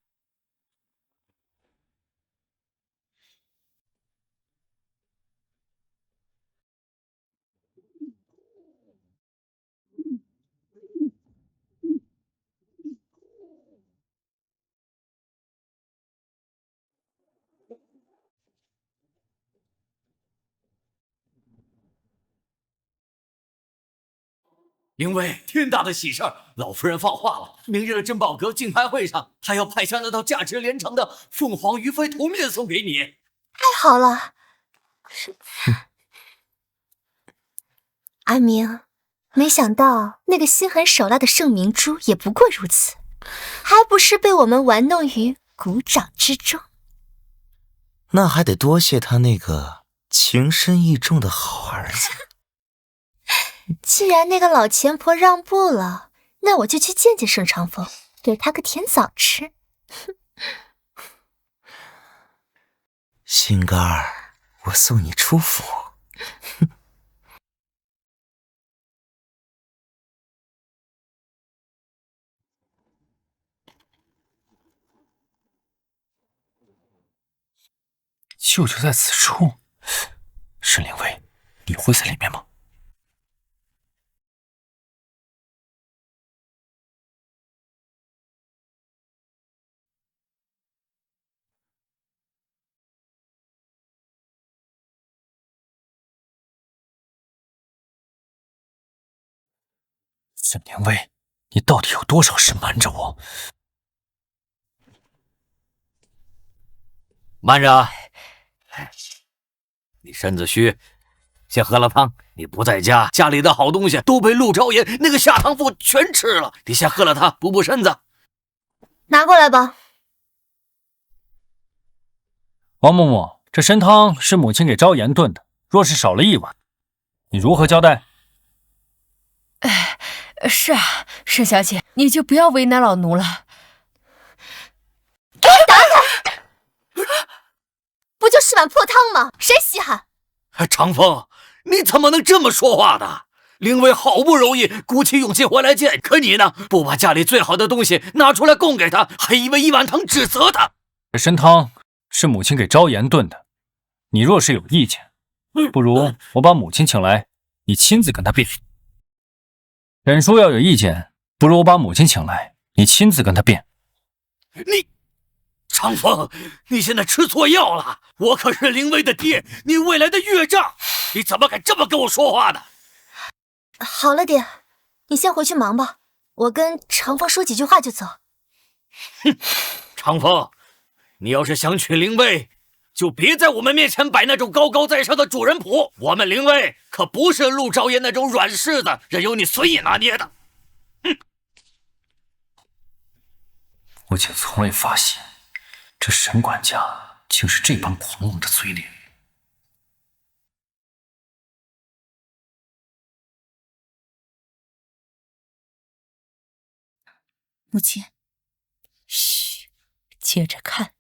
Speaker 1: 林薇，天大的喜事儿！老夫人放话了，明日的珍宝阁竞拍会上，她要派下那套价值连城的凤凰于飞铜链送给你。
Speaker 3: 太好了，阿明，没想到那个心狠手辣的盛明珠也不过如此，还不是被我们玩弄于股掌之中？
Speaker 6: 那还得多谢他那个情深意重的好儿子。
Speaker 3: 既然那个老钱婆让步了，那我就去见见盛长风，给他个甜枣吃。
Speaker 6: 心肝儿，我送你出府。
Speaker 4: 舅舅在此处。沈凌薇，你会在里面吗？沈凌薇，你到底有多少事瞒着我？
Speaker 1: 慢着，你身子虚，先喝了汤。你不在家，家里的好东西都被陆昭言那个下堂妇全吃了。你先喝了它，补补身子。
Speaker 3: 拿过来吧。
Speaker 4: 王嬷嬷，这参汤是母亲给昭言炖的，若是少了一碗，你如何交代？
Speaker 2: 是啊，沈小姐，你就不要为难老奴了。
Speaker 3: 不就是碗破汤吗？谁稀罕？
Speaker 1: 长风，你怎么能这么说话的？凌薇好不容易鼓起勇气回来见，可你呢，不把家里最好的东西拿出来供给他，还以为一碗汤指责他。
Speaker 4: 这参汤是母亲给昭言炖的，你若是有意见，不如我把母亲请来，你亲自跟她辩。沈叔要有意见，不如我把母亲请来，你亲自跟她辩。
Speaker 1: 你，长风，你现在吃错药了！我可是凌薇的爹，你未来的岳丈，你怎么敢这么跟我说话呢？
Speaker 3: 好了，爹，你先回去忙吧，我跟长风说几句话就走。
Speaker 1: 哼，长风，你要是想娶凌薇，就别在我们面前摆那种高高在上的主人谱。我们凌薇可不是陆昭言那种软柿子，任由你随意拿捏的。哼！
Speaker 4: 我竟从未发现，这沈管家竟是这般狂妄的嘴脸。
Speaker 2: 母亲，嘘，接着看。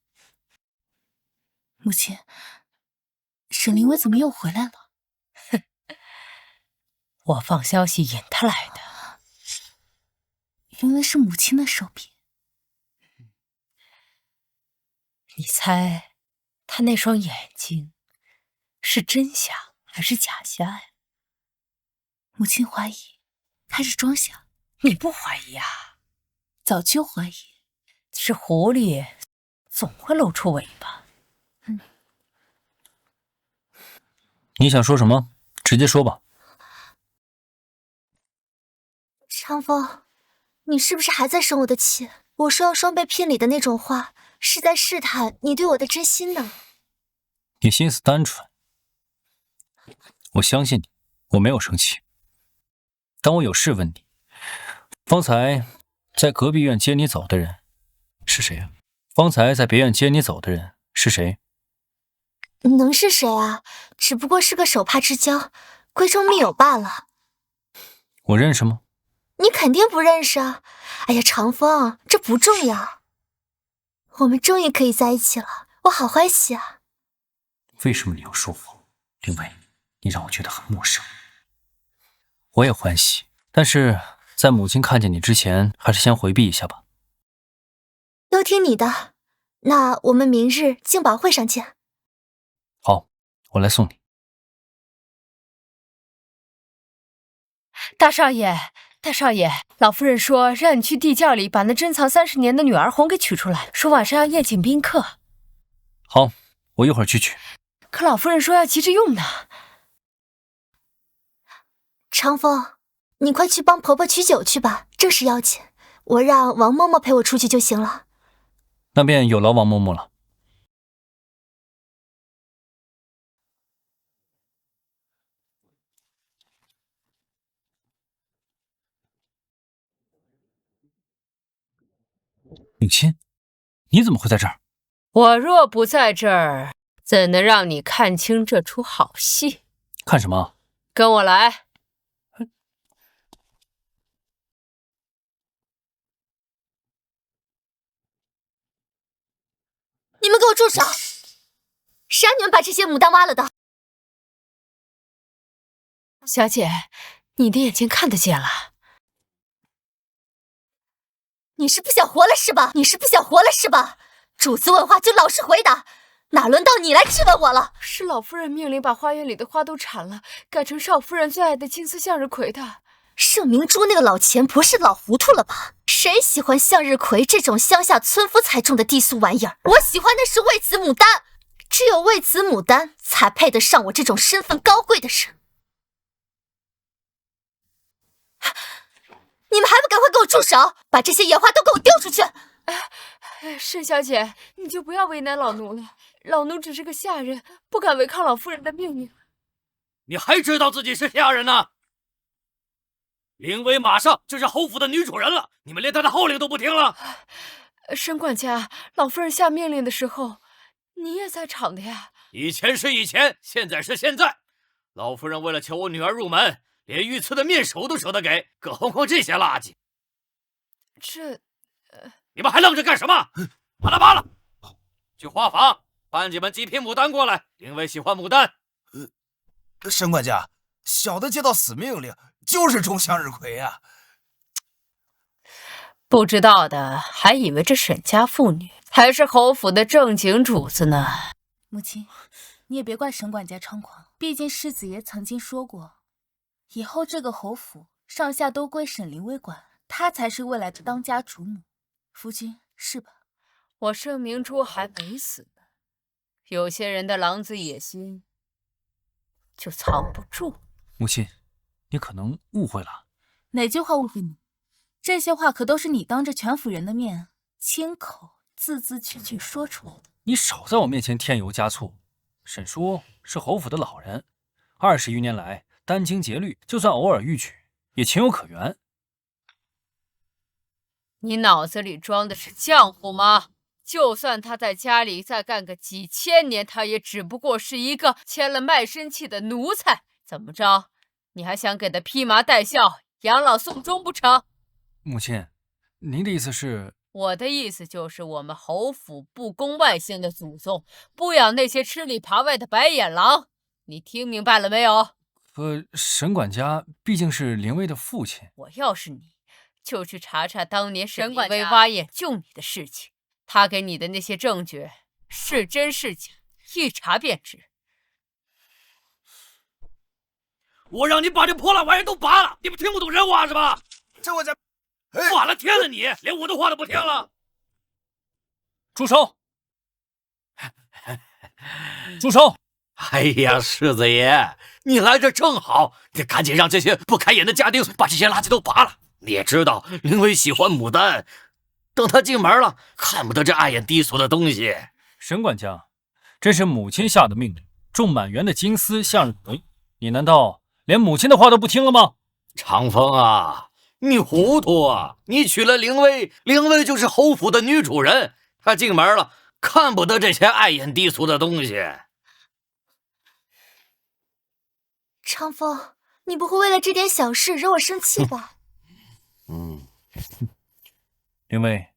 Speaker 2: 母亲，沈凌薇怎么又回来了？哼，我放消息引她来的。原来是母亲的手笔。你猜，她那双眼睛是真瞎还是假瞎呀？母亲怀疑她是装瞎，你不怀疑啊？早就怀疑，是狐狸总会露出尾巴。
Speaker 4: 你想说什么？直接说吧。
Speaker 3: 长风，你是不是还在生我的气？我说要双倍聘礼的那种话，是在试探你对我的真心呢。
Speaker 4: 你心思单纯，我相信你，我没有生气。但我有事问你，方才在隔壁院接你走的人是谁啊？方才在别院接你走的人是谁？
Speaker 3: 能是谁啊？只不过是个手帕之交，闺中密友罢了。
Speaker 4: 我认识吗？
Speaker 3: 你肯定不认识啊！哎呀，长风，这不重要。我们终于可以在一起了，我好欢喜啊！
Speaker 4: 为什么你要说谎？凌薇，你让我觉得很陌生。我也欢喜，但是在母亲看见你之前，还是先回避一下吧。
Speaker 3: 都听你的。那我们明日静宝会上见。
Speaker 4: 好，我来送你。
Speaker 2: 大少爷，大少爷，老夫人说让你去地窖里把那珍藏30年的女儿红给取出来，说晚上要宴请宾客。
Speaker 4: 好，我一会儿去取。
Speaker 2: 可老夫人说要急着用呢。
Speaker 3: 长风，你快去帮婆婆取酒去吧，正是要紧。我让王嬷嬷陪我出去就行了。
Speaker 4: 那便有劳王嬷嬷了。母亲，你怎么会在这儿？
Speaker 2: 我若不在这儿，怎能让你看清这出好戏？
Speaker 4: 看什么？
Speaker 2: 跟我来。
Speaker 3: 你们给我住手！谁让你们把这些牡丹挖了的？
Speaker 2: 小姐，你的眼睛看得见了。你是不想活了是吧？主子问话就老实回答，
Speaker 3: 哪轮到你来质问我了？
Speaker 2: 是老夫人命令把花园里的花都铲了，改成少夫人最爱的金丝向日葵的。
Speaker 3: 盛明珠那个老钱婆是老糊涂了吧？谁喜欢向日葵这种乡下村夫才种的低俗玩意儿？我喜欢的是魏子牡丹，只有魏子牡丹才配得上我这种身份高贵的人。你们还不赶快给我住手，把这些野花都给我丢出去！
Speaker 2: 盛小姐，你就不要为难老奴了，老奴只是个下人，不敢违抗老夫人的命令。
Speaker 1: 你还知道自己是下人呢？凌薇马上就是侯府的女主人了，你们连她的号令都不听了。
Speaker 2: 沈管家，老夫人下命令的时候，你也在场的呀。
Speaker 1: 以前是以前，现在是现在。老夫人为了求我女儿入门，连御赐的面首都舍得给，更何况这些垃圾。你们还愣着干什么？罢了，去花房搬几盆极品牡丹过来。凌薇喜欢牡丹。
Speaker 5: 沈管家，小的接到死命令，就是种向日葵啊。
Speaker 2: 不知道的还以为这沈家妇女才是侯府的正经主子呢。
Speaker 7: 母亲，你也别怪沈管家猖狂，毕竟世子爷曾经说过，以后这个侯府上下都归沈凌薇管，她才是未来的当家主母。夫君是吧？
Speaker 2: 我盛明珠还没死呢，有些人的狼子野心就藏不住。
Speaker 4: 母亲，你可能误会了。
Speaker 7: 哪句话误会你？这些话可都是你当着全府人的面亲口字字句句说出来的。
Speaker 4: 你少在我面前添油加醋。沈叔是侯府的老人，20余年来殚精竭虑，就算偶尔逾矩，也情有可原。
Speaker 2: 你脑子里装的是浆糊吗？就算他在家里再干个几千年，他也只不过是一个签了卖身契的奴才。怎么着，你还想给他披麻戴孝、养老送终不成？
Speaker 4: 母亲，您的意思是？
Speaker 2: 我的意思就是，我们侯府不恭外姓的祖宗，不养那些吃里扒外的白眼狼。你听明白了没有？
Speaker 4: 沈管家毕竟是凌薇的父亲。
Speaker 2: 我要是你，就去查查当年沈凌薇挖眼救你的事情。他给你的那些证据是真是假，一查便知。
Speaker 1: 我让你把这破烂玩意都拔了，你们听不懂人话是吧？
Speaker 5: 这我在，
Speaker 1: 完了天了你，连我的话都不听了。
Speaker 4: 住手！住手！
Speaker 1: 哎呀，世子爷，你来这正好，你赶紧让这些不开眼的家丁把这些垃圾都拔了。你也知道，凌薇喜欢牡丹，等她进门了，看不得这碍眼低俗的东西。
Speaker 4: 沈管家，这是母亲下的命令，种满园的金丝向日葵，你难道连母亲的话都不听了吗？
Speaker 1: 长风啊，你糊涂啊！你娶了凌薇，凌薇就是侯府的女主人，她进门了，看不得这些碍眼低俗的东西。
Speaker 3: 长风，你不会为了这点小事惹我生气吧？
Speaker 4: 凌薇，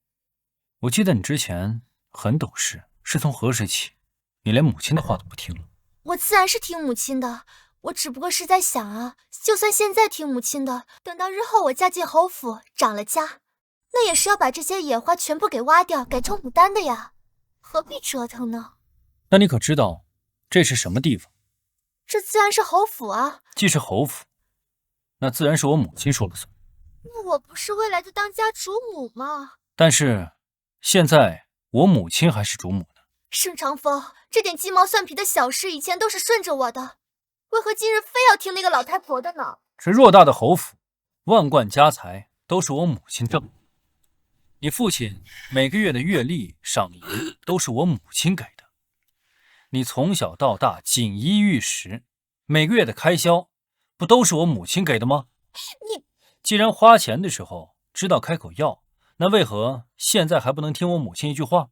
Speaker 4: 我记得你之前很懂事，是从何时起，你连母亲的话都不听了？
Speaker 3: 我自然是听母亲的，我只不过是在想啊，就算现在听母亲的，等到日后我嫁进侯府，长了家，那也是要把这些野花全部给挖掉，改成牡丹的呀，何必折腾呢？
Speaker 4: 那你可知道这是什么地方？
Speaker 3: 这自然是侯府啊。
Speaker 4: 既是侯府，那自然是我母亲说了算。
Speaker 3: 那我不是未来的当家主母吗？
Speaker 4: 但是现在我母亲还是主母呢。
Speaker 3: 盛长风，这点鸡毛蒜皮的小事以前都是顺着我的，为何今日非要听那个老太婆的呢？
Speaker 4: 这偌大的侯府，万贯家财都是我母亲挣的，你父亲每个月的月例赏银都是我母亲给的，你从小到大锦衣玉食，每个月的开销不都是我母亲给的吗？
Speaker 3: 你
Speaker 4: 既然花钱的时候知道开口要，那为何现在还不能听我母亲一句话？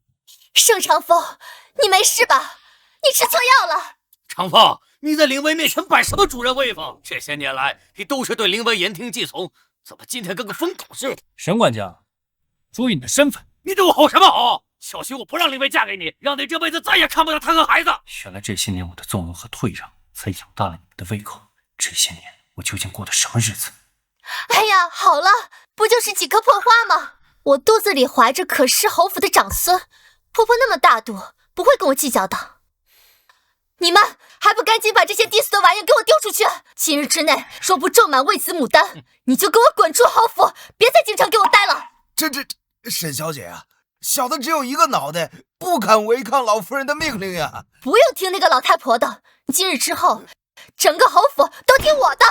Speaker 3: 盛长风，你没事吧？你吃错药了。
Speaker 1: 长风，你在凌薇面前摆什么主人威风？这些年来你都是对凌薇言听计从，怎么今天跟个疯狗似的？
Speaker 4: 沈管家，注意你的身份。
Speaker 1: 你对我吼什么吼？小心我不让凌薇嫁给你，让你这辈子再也看不到她和孩子。
Speaker 4: 原来这些年我的纵容和退让，才养大了你们的胃口。这些年我究竟过的什么日子？
Speaker 3: 哎呀，好了，不就是几颗破花吗？我肚子里怀着可是侯府的长孙，婆婆那么大度，不会跟我计较的。你们还不赶紧把这些低俗的玩意给我丢出去！今日之内若不种满喂子牡丹，你就给我滚出侯府，别在京城给我待了！
Speaker 5: 这沈小姐啊，小的只有一个脑袋，不敢违抗老夫人的命令呀。
Speaker 3: 不用听那个老太婆的，今日之后，整个侯府都听我的。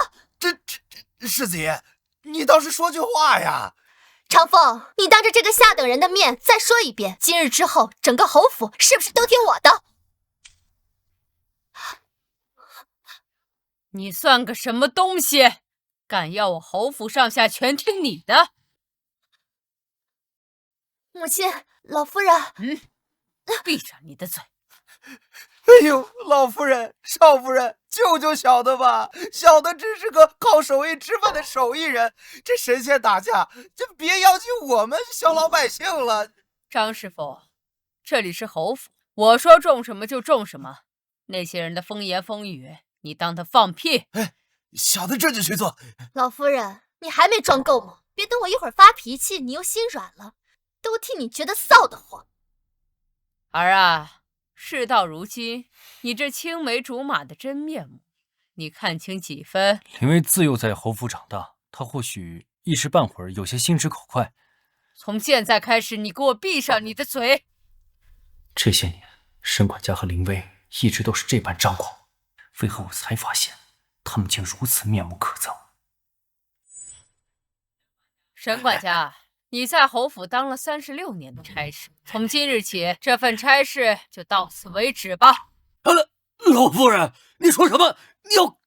Speaker 5: 世子爷，你倒是说句话呀！
Speaker 3: 长风，你当着这个下等人的面再说一遍，今日之后，整个侯府是不是都听我的？
Speaker 2: 你算个什么东西？敢要我侯府上下全听你的？
Speaker 3: 母亲，老夫人，
Speaker 2: 闭上你的嘴！
Speaker 5: 哎呦，老夫人、少夫人，救救小的吧！小的只是个靠手艺吃饭的手艺人，这神仙打架，就别要求我们小老百姓了。
Speaker 2: 张师傅，这里是侯府，我说种什么就种什么。那些人的风言风语，你当他放屁？
Speaker 5: 哎，小的这就去做。
Speaker 3: 老夫人，你还没装够吗？别等我一会儿发脾气，你又心软了，都替你觉得臊得慌。
Speaker 2: 儿啊，事到如今，你这青梅竹马的真面目，你看清几分？
Speaker 4: 林薇自幼在侯府长大，她或许一时半会儿有些心直口快。
Speaker 2: 从现在开始，你给我闭上你的嘴！
Speaker 4: 这些年，沈管家和林薇一直都是这般张狂，为何我才发现他们竟如此面目可憎？
Speaker 2: 沈管家，你在侯府当了36年的差事，从今日起，这份差事就到此为止吧。
Speaker 1: 老夫人，你说什么？你要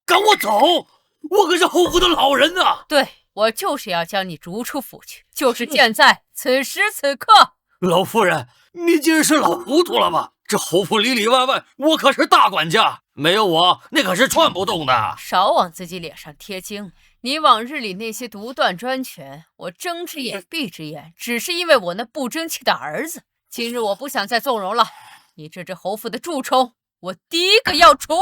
Speaker 1: 赶我走？我可是侯府的老人呐！
Speaker 2: 对，我就是要将你逐出府去，就是现在，此时此刻。
Speaker 1: 老夫人，你今日是老糊涂了吧？这侯府里里外外，我可是大管家，没有我，那可是串不动的。
Speaker 2: 少往自己脸上贴金。你往日里那些独断专权，我睁只眼闭只眼，只是因为我那不争气的儿子。今日我不想再纵容了，你这只侯府的蛀虫，我第一个要除。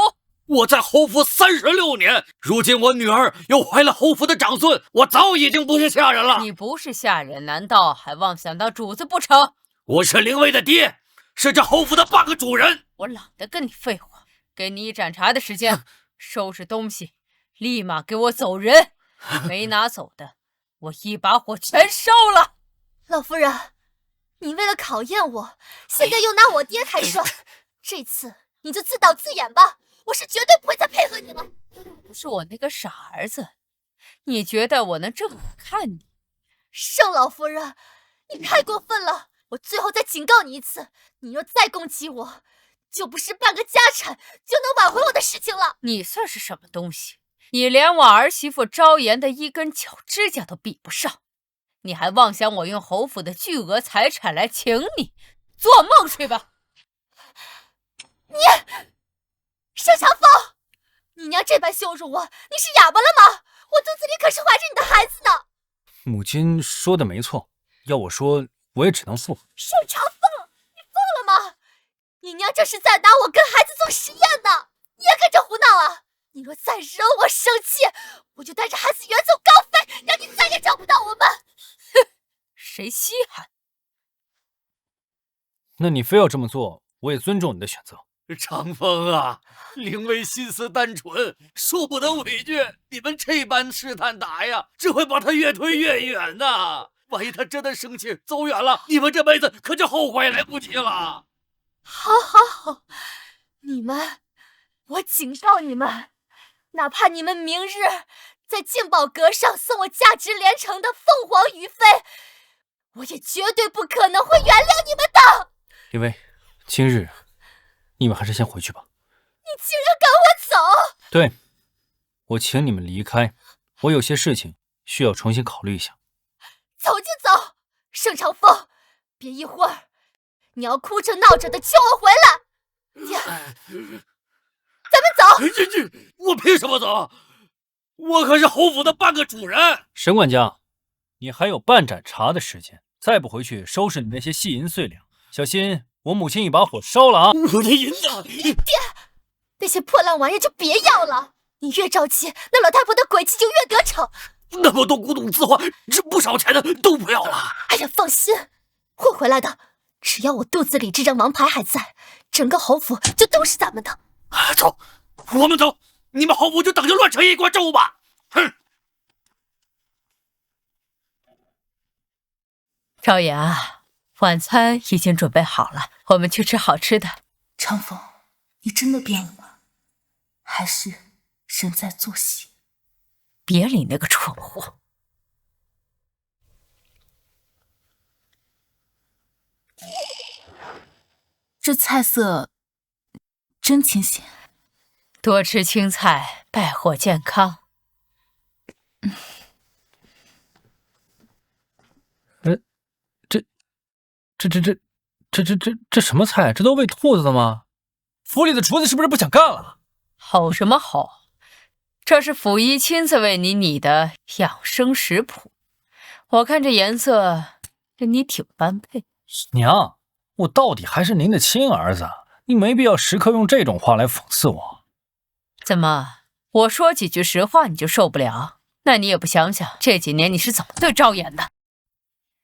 Speaker 1: 我在侯府36年，如今我女儿又怀了侯府的长孙，我早已经不是下人了。
Speaker 2: 你不是下人，难道还妄想当主子不成？
Speaker 1: 我是林薇的爹，是这侯府的半个主人。
Speaker 2: 我懒得跟你废话，给你一盏茶的时间，收拾东西，立马给我走人。没拿走的，我一把火全烧了。
Speaker 3: 老夫人，你为了考验我，现在又拿我爹开涮，这次你就自导自演吧，我是绝对不会再配合你了。
Speaker 2: 不是我那个傻儿子，你觉得我能正眼看你？
Speaker 3: 盛老夫人，你太过分了！我最后再警告你一次，你若再攻击我，就不是半个家产就能挽回我的事情了。
Speaker 2: 你算是什么东西？你连我儿媳妇昭妍的一根脚指甲都比不上，你还妄想我用侯府的巨额财产来请你？做梦去吧！
Speaker 3: 你，盛长风，你娘这般羞辱我，你是哑巴了吗？我肚子里可是怀着你的孩子呢。
Speaker 4: 母亲说的没错，要我说，我也只能负。
Speaker 3: 盛长风，你疯了吗？你娘这是在拿我跟孩子做实验呢，你也跟着胡闹啊！你若再惹我生气，我就带着孩子远走高飞，让你再也找不到我们。
Speaker 2: 哼，谁稀罕？
Speaker 4: 那你非要这么做，我也尊重你的选择。
Speaker 1: 长风啊，林薇心思单纯，受不得委屈，你们这般试探打呀，只会把他越推越远呐。万一他真的生气走远了，你们这辈子可就后悔来不及了。
Speaker 3: 好，好，好，你们，我警告你们，哪怕你们明日在鉴宝阁上送我价值连城的凤凰于飞，我也绝对不可能会原谅你们的。
Speaker 4: 林薇，今日你们还是先回去吧。
Speaker 3: 你竟然赶我走！
Speaker 4: 对，我请你们离开，我有些事情需要重新考虑一下。
Speaker 3: 走就走，盛长风，别一会儿你要哭着闹着的求我回来。咱们走。
Speaker 1: 我凭什么走？我可是侯府的半个主人。
Speaker 4: 沈管家，你还有半盏茶的时间，再不回去收拾你那些细银碎两，小心我母亲一把火烧了啊！
Speaker 1: 我的银子，
Speaker 3: 爹，那些破烂玩意就别要了。你越着急，那老太婆的鬼气就越得逞。
Speaker 1: 那么多古董字画，值不少钱的都不要了。
Speaker 3: 哎呀，放心，会回来的。只要我肚子里这张王牌还在，整个侯府就都是咱们的。
Speaker 1: 走，我们走，你们侯府就等着乱成一锅粥吧！哼！
Speaker 2: 赵岩啊，晚餐已经准备好了，我们去吃好吃的。
Speaker 7: 长风，你真的变了吗？还是人在做戏？
Speaker 2: 别理那个蠢货。
Speaker 7: 这菜色真清鲜。
Speaker 2: 多吃青菜，败火健康。
Speaker 4: 这什么菜？这都喂兔子的吗？府里的厨子是不是不想干了？
Speaker 2: 吼什么吼？这是府医亲自为你拟的养生食谱，我看这颜色跟你挺般配。
Speaker 4: 娘，我到底还是您的亲儿子，你没必要时刻用这种话来讽刺我。
Speaker 2: 怎么，我说几句实话你就受不了？那你也不想想这几年你是怎么对昭妍的？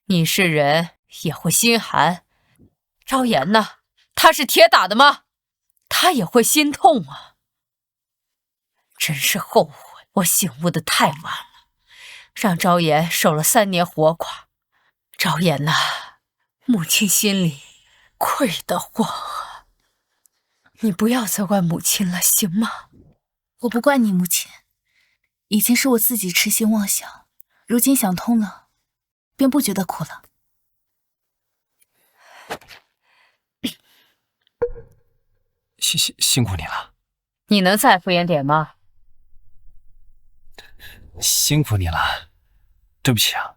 Speaker 2: 你是人也会心寒，昭妍呢？他是铁打的吗？他也会心痛啊！真是后悔，我醒悟的太晚了，让昭妍守了3年活寡。昭妍呐，母亲心里愧得慌啊！你不要责怪母亲了，行吗？
Speaker 7: 我不怪你母亲，以前是我自己痴心妄想，如今想通了，便不觉得苦了。
Speaker 4: 辛苦你了。
Speaker 2: 你能再敷衍点吗？
Speaker 4: 辛苦你了，对不起啊，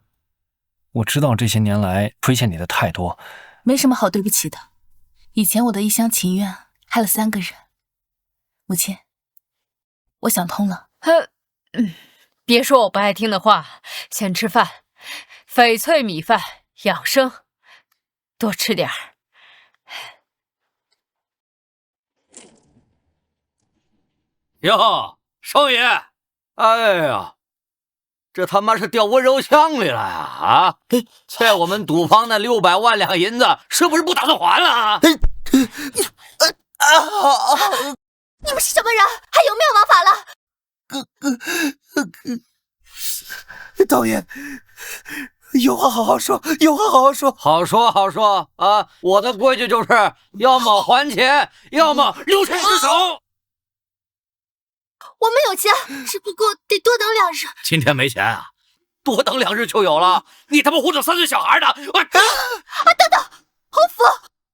Speaker 4: 我知道这些年来亏欠你的太多。
Speaker 7: 没什么好对不起的，以前我的一厢情愿害了3个人。母亲，我想通了。
Speaker 2: 别说我不爱听的话，先吃饭，翡翠米饭养生，多吃点儿。
Speaker 1: 哟，少爷，哎呀，这他妈是掉温柔乡里了呀！啊，欠我们赌坊那600万两银子，是不是不打算还了啊？
Speaker 3: 你们是什么人？还有没有王法了？
Speaker 5: 导演，有话好好说，有话好好说。
Speaker 1: 好说好说啊！我的规矩就是，要么还钱，要么留钱失手。
Speaker 3: 我们有钱，只不过得多等2日。
Speaker 1: 今天没钱啊，多等2日就有了。你他妈唬着3岁小孩呢！
Speaker 3: 等等，侯府，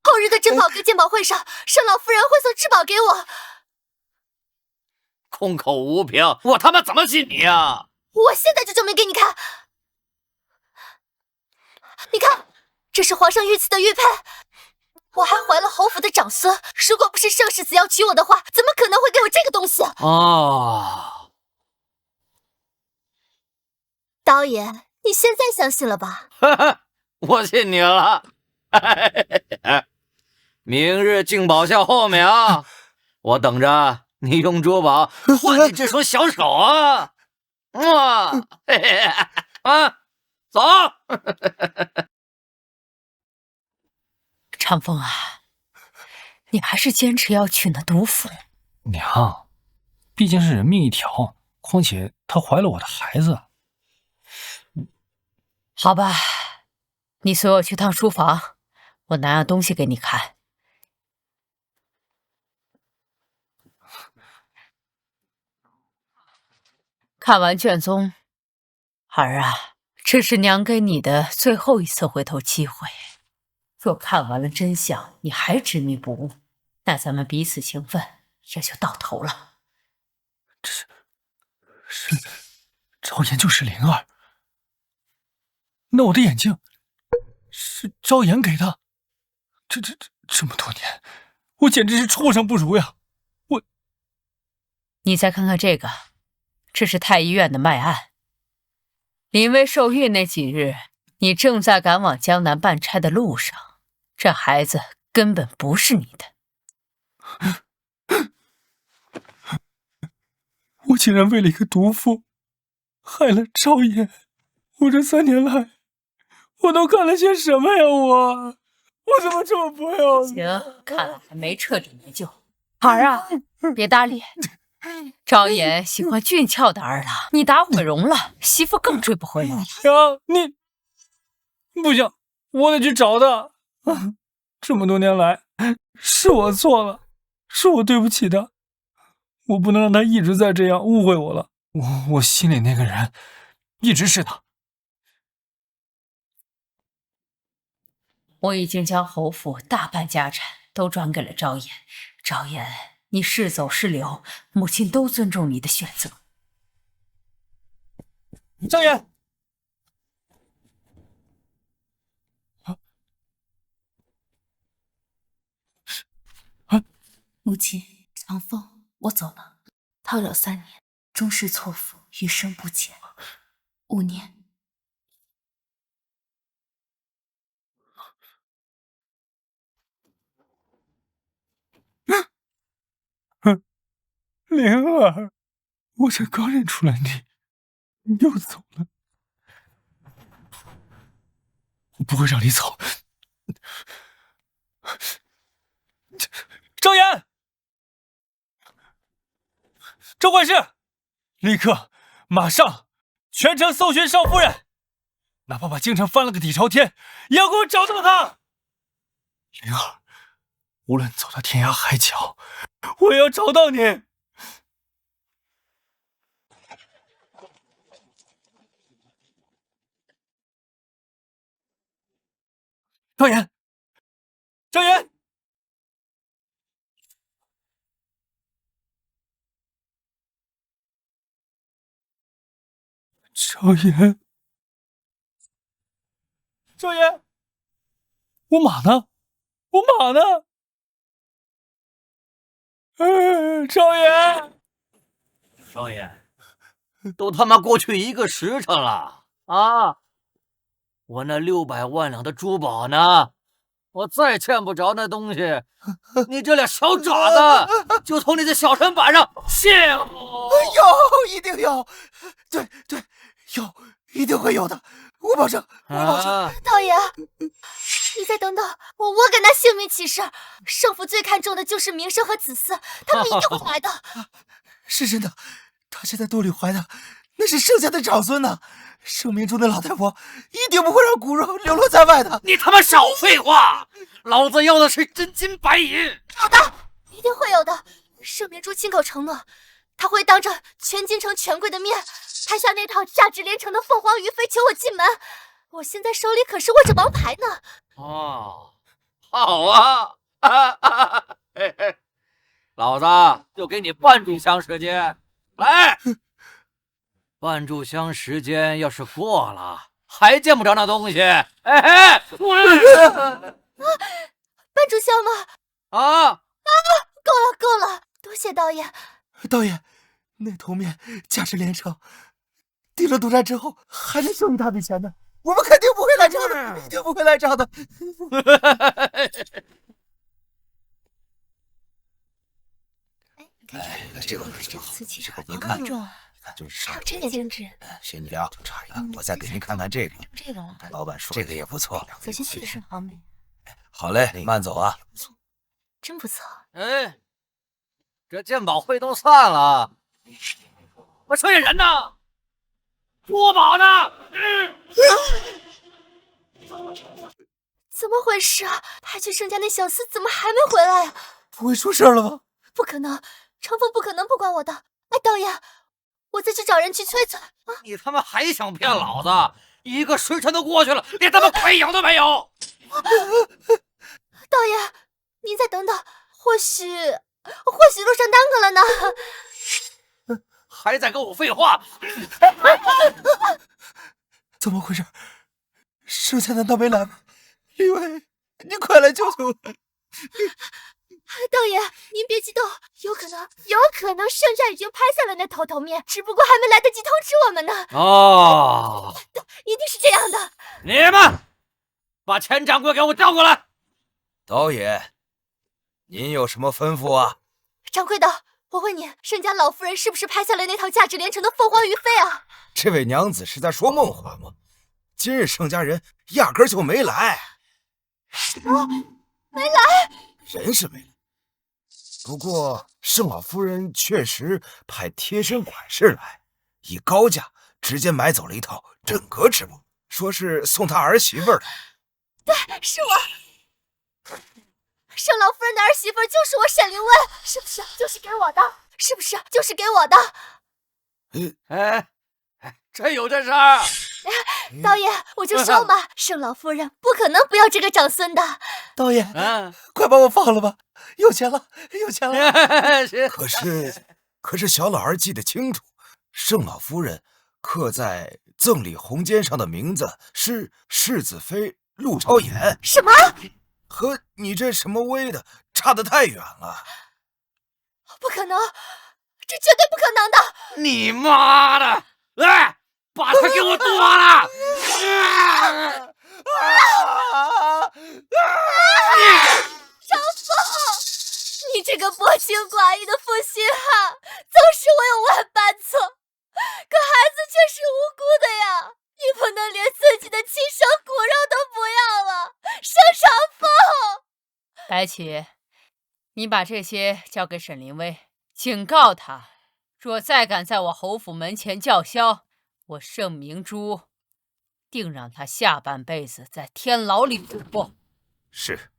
Speaker 3: 后日的珍宝阁鉴宝会上，盛老夫人会送至宝给我。
Speaker 1: 空口无凭，我他妈怎么信你啊？
Speaker 3: 我现在就证明给你看。你看，这是皇上御赐的玉佩。我还怀了侯府的长孙，如果不是盛世子要娶我的话，怎么可能会给我这个东西？
Speaker 1: 哦，
Speaker 3: 导演，你现在相信了吧？
Speaker 1: 我信你了。明日竞宝校后面啊，我等着你用珠宝换你这双小手啊！啊，走。
Speaker 2: 长风啊，你还是坚持要娶那毒妇。
Speaker 4: 娘，毕竟是人命一条，况且她怀了我的孩子。
Speaker 2: 好吧，你随我去趟书房，我拿样东西给你看。看完卷宗，儿啊，这是娘给你的最后一次回头机会。若看完了真相，你还执迷不悟，那咱们彼此情分也就到头了。
Speaker 4: 是昭妍就是灵儿，那我的眼睛是昭妍给的。这么多年，我简直是畜生不如呀！
Speaker 2: 你再看看这个，这是太医院的脉案。林薇受孕那几日，你正在赶往江南办差的路上，这孩子根本不是你的。
Speaker 4: 我竟然为了一个毒妇，害了昭妍！我这3年来，我都干了些什么呀？我怎么这么不要脸？
Speaker 2: 行，看来还没彻底没救。儿啊，别搭理。赵岩喜欢俊俏的儿郎，你打毁容了，媳妇更追不回来了。
Speaker 4: 娘，你不行，我得去找他。这么多年来，是我错了，是我对不起他，我不能让他一直在这样误会我了。我心里那个人，一直是他。
Speaker 2: 我已经将侯府大半家产都转给了赵岩。赵岩，你是走是留，母亲都尊重你的选择。
Speaker 4: 赵岩，
Speaker 7: 母亲，长风，我走了。叨扰3年，终是错付，余生不减。5年。
Speaker 4: 灵儿，我才刚认出来你又走了。我不会让你走。赵岩，赵管事，立刻马上全城搜寻少夫人，哪怕把京城翻了个底朝天，也要给我找到她。灵儿，无论走到天涯海角，我也要找到你。赵岩，赵岩，赵岩，赵岩，我马呢？我马呢？赵岩，
Speaker 1: 少爷，都他妈过去1个时辰了啊！我那600万两的珠宝呢？我再见不着那东西，你这俩小爪子就从你的小身板上卸了！
Speaker 5: 有，一定有，对，有，一定会有的，我保证，我保证。
Speaker 3: 道爷，你再等等，我敢拿性命起誓，圣府最看重的就是名声和子嗣，他们一定会来的。
Speaker 5: 是真的，他现在肚里怀的那是盛家的长孙呢。圣明中的老太婆一定不会让骨肉流落在外的。
Speaker 1: 你他妈少废话！老子要的是真金白银。
Speaker 3: 有的，一定会有的。圣明珠亲口承诺，他会当着全京城权贵的面，拍下那套价值连城的凤凰于飞，求我进门。我现在手里可是握着王牌呢。
Speaker 1: 哦，好啊！嘿嘿，老子就给你半炷香时间，来。半炷香时间要是过了，还见不着那东西，半
Speaker 3: 炷香吗？够了，多谢道爷。
Speaker 5: 道爷，那头面价值连城，定了赌债之后还能收一大笔钱呢。我们肯定不会赖账的，一定不会赖账的。
Speaker 6: 这个您看。就是
Speaker 3: 还有这个精致，
Speaker 6: 仙女料就差一个，我再给您看看这个。
Speaker 3: 这个了，
Speaker 6: 老板说这个也不错。
Speaker 3: 走进去是好美。
Speaker 6: 好嘞，慢走啊。
Speaker 3: 真不错。
Speaker 1: 哎，这鉴宝会都散了，我剩下人呢？珠宝呢？
Speaker 3: 怎么回事啊？派去盛家那小厮怎么还没回来啊？
Speaker 5: 不会出事了吧？
Speaker 3: 不可能，长风不可能不管我的。哎，道爷。我再去找人去催催啊！
Speaker 1: 你他妈还想骗老子？1个时辰都过去了，连他妈鬼影都没有！
Speaker 3: 道爷，您再等等，或许路上耽搁了呢。
Speaker 1: 还在跟我废话？
Speaker 5: 怎么回事？盛家难道没来吗？李伟，你快来救救我！
Speaker 3: 道爷，您别激动，有可能盛家已经拍下了那头面，只不过还没来得及通知我们呢。
Speaker 1: 哦，
Speaker 3: 一定是这样的。
Speaker 1: 你们把钱掌柜给我叫过来。
Speaker 6: 导演，您有什么吩咐啊？
Speaker 3: 掌柜的，我问您，盛家老夫人是不是拍下了那套价值连城的凤凰于飞啊？
Speaker 6: 这位娘子是在说梦话吗？今日盛家人压根就没来。
Speaker 3: 没来？
Speaker 6: 人是没来，
Speaker 5: 不过盛老夫人确实派贴身管事来，以高价直接买走了一套枕阁之物，说是送他儿媳妇的。
Speaker 3: 对，是我。盛老夫人的儿媳妇就是我沈凌薇，是不是就是给我的？是不是就是给我的？
Speaker 1: 哎，真有这事儿？
Speaker 3: 导演，我就说嘛，盛老夫人不可能不要这个长孙的。
Speaker 5: 导演，
Speaker 1: 嗯，
Speaker 5: 快把我放了吧，有钱了，有钱了。
Speaker 1: 是
Speaker 5: 可是小老儿记得清楚，盛老夫人刻在赠礼红笺上的名字是世子妃陆朝颜。
Speaker 3: 什么？
Speaker 5: 和你这什么薇的差得太远了。
Speaker 3: 不可能，这绝对不可能的！
Speaker 1: 你妈的！哎，把他给我剁了！
Speaker 3: 张峰，你这个薄情寡义的负心汉，纵使我有万般错，可孩子却是无辜的呀！你不能连自己的亲生骨肉都不要了，盛长风！
Speaker 2: 白起，你把这些交给沈凌薇，警告他，若再敢在我侯府门前叫嚣，我盛明珠定让他下半辈子在天牢里度过。
Speaker 6: 是。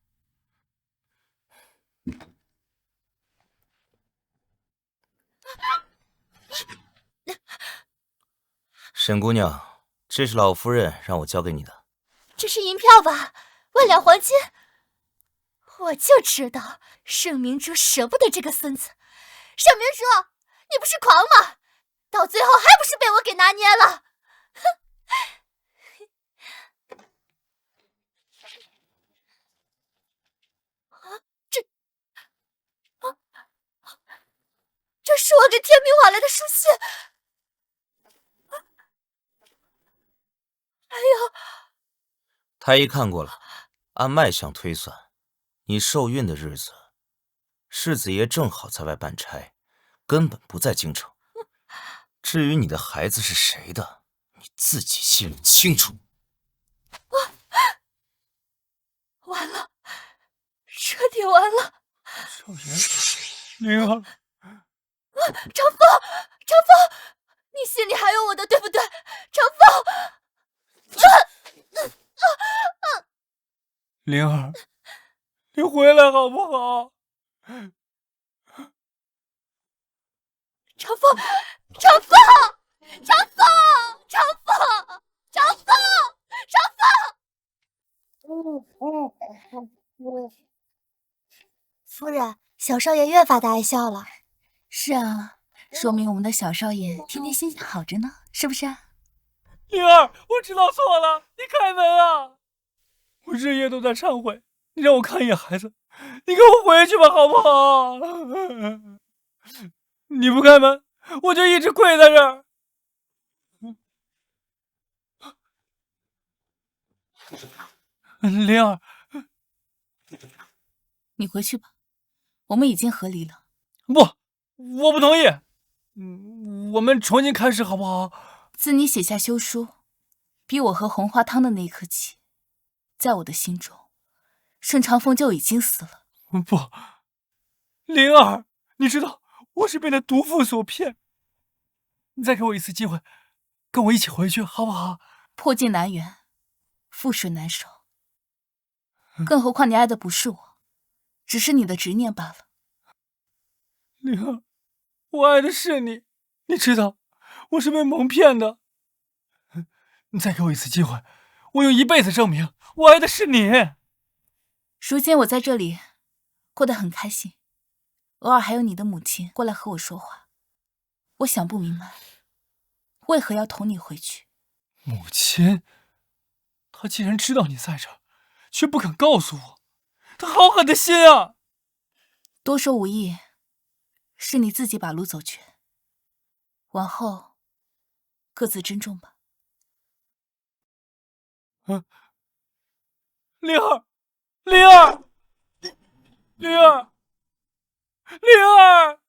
Speaker 6: 沈姑娘，这是老夫人让我交给你的。
Speaker 3: 这是银票吧？1两黄金？我就知道盛明珠舍不得这个孙子。盛明珠，你不是狂吗？到最后还不是被我给拿捏了？哼！这是我给天明往来的书信。还有，
Speaker 6: 太医看过了，按脉象推算，你受孕的日子，世子爷正好在外办差，根本不在京城。至于你的孩子是谁的，你自己心里清楚。
Speaker 3: 完了，彻底完了！
Speaker 4: 少爷，灵儿，
Speaker 3: 长风，长风，你心里还有我的，对不对？长风，
Speaker 4: 灵儿，你回来好不好？
Speaker 3: 长风，长风，长风，长风，长风，长风！夫人，小少爷越发的爱笑了。
Speaker 7: 是啊，说明我们的小少爷天天心情好着呢，是不是啊？
Speaker 4: 灵儿，我知道错了，你开门啊！我日夜都在忏悔，你让我看一眼孩子，你给我回去吧，好不好？你不开门，我就一直跪在这儿。灵儿，
Speaker 7: 你回去吧，我们已经和离了。
Speaker 4: 不，我不同意。我们重新开始好不好？
Speaker 7: 自你写下休书，逼我喝红花汤的那一刻起，在我的心中，盛长风就已经死了。
Speaker 4: 不，灵儿，你知道我是被那毒妇所骗。你再给我一次机会，跟我一起回去好不好？
Speaker 7: 破镜难圆，覆水难收。更何况你爱的不是我，只是你的执念罢了。
Speaker 4: 灵儿，我爱的是你，你知道我是被蒙骗的。你再给我一次机会，我用一辈子证明我爱的是你。
Speaker 7: 如今我在这里过得很开心，偶尔还有你的母亲过来和我说话。我想不明白，为何要同你回去？
Speaker 4: 母亲，她既然知道你在这儿，却不肯告诉我，她好狠的心啊！
Speaker 7: 多说无益，是你自己把路走全。往后各自珍重吧。
Speaker 4: 灵儿，灵儿，灵儿，灵儿。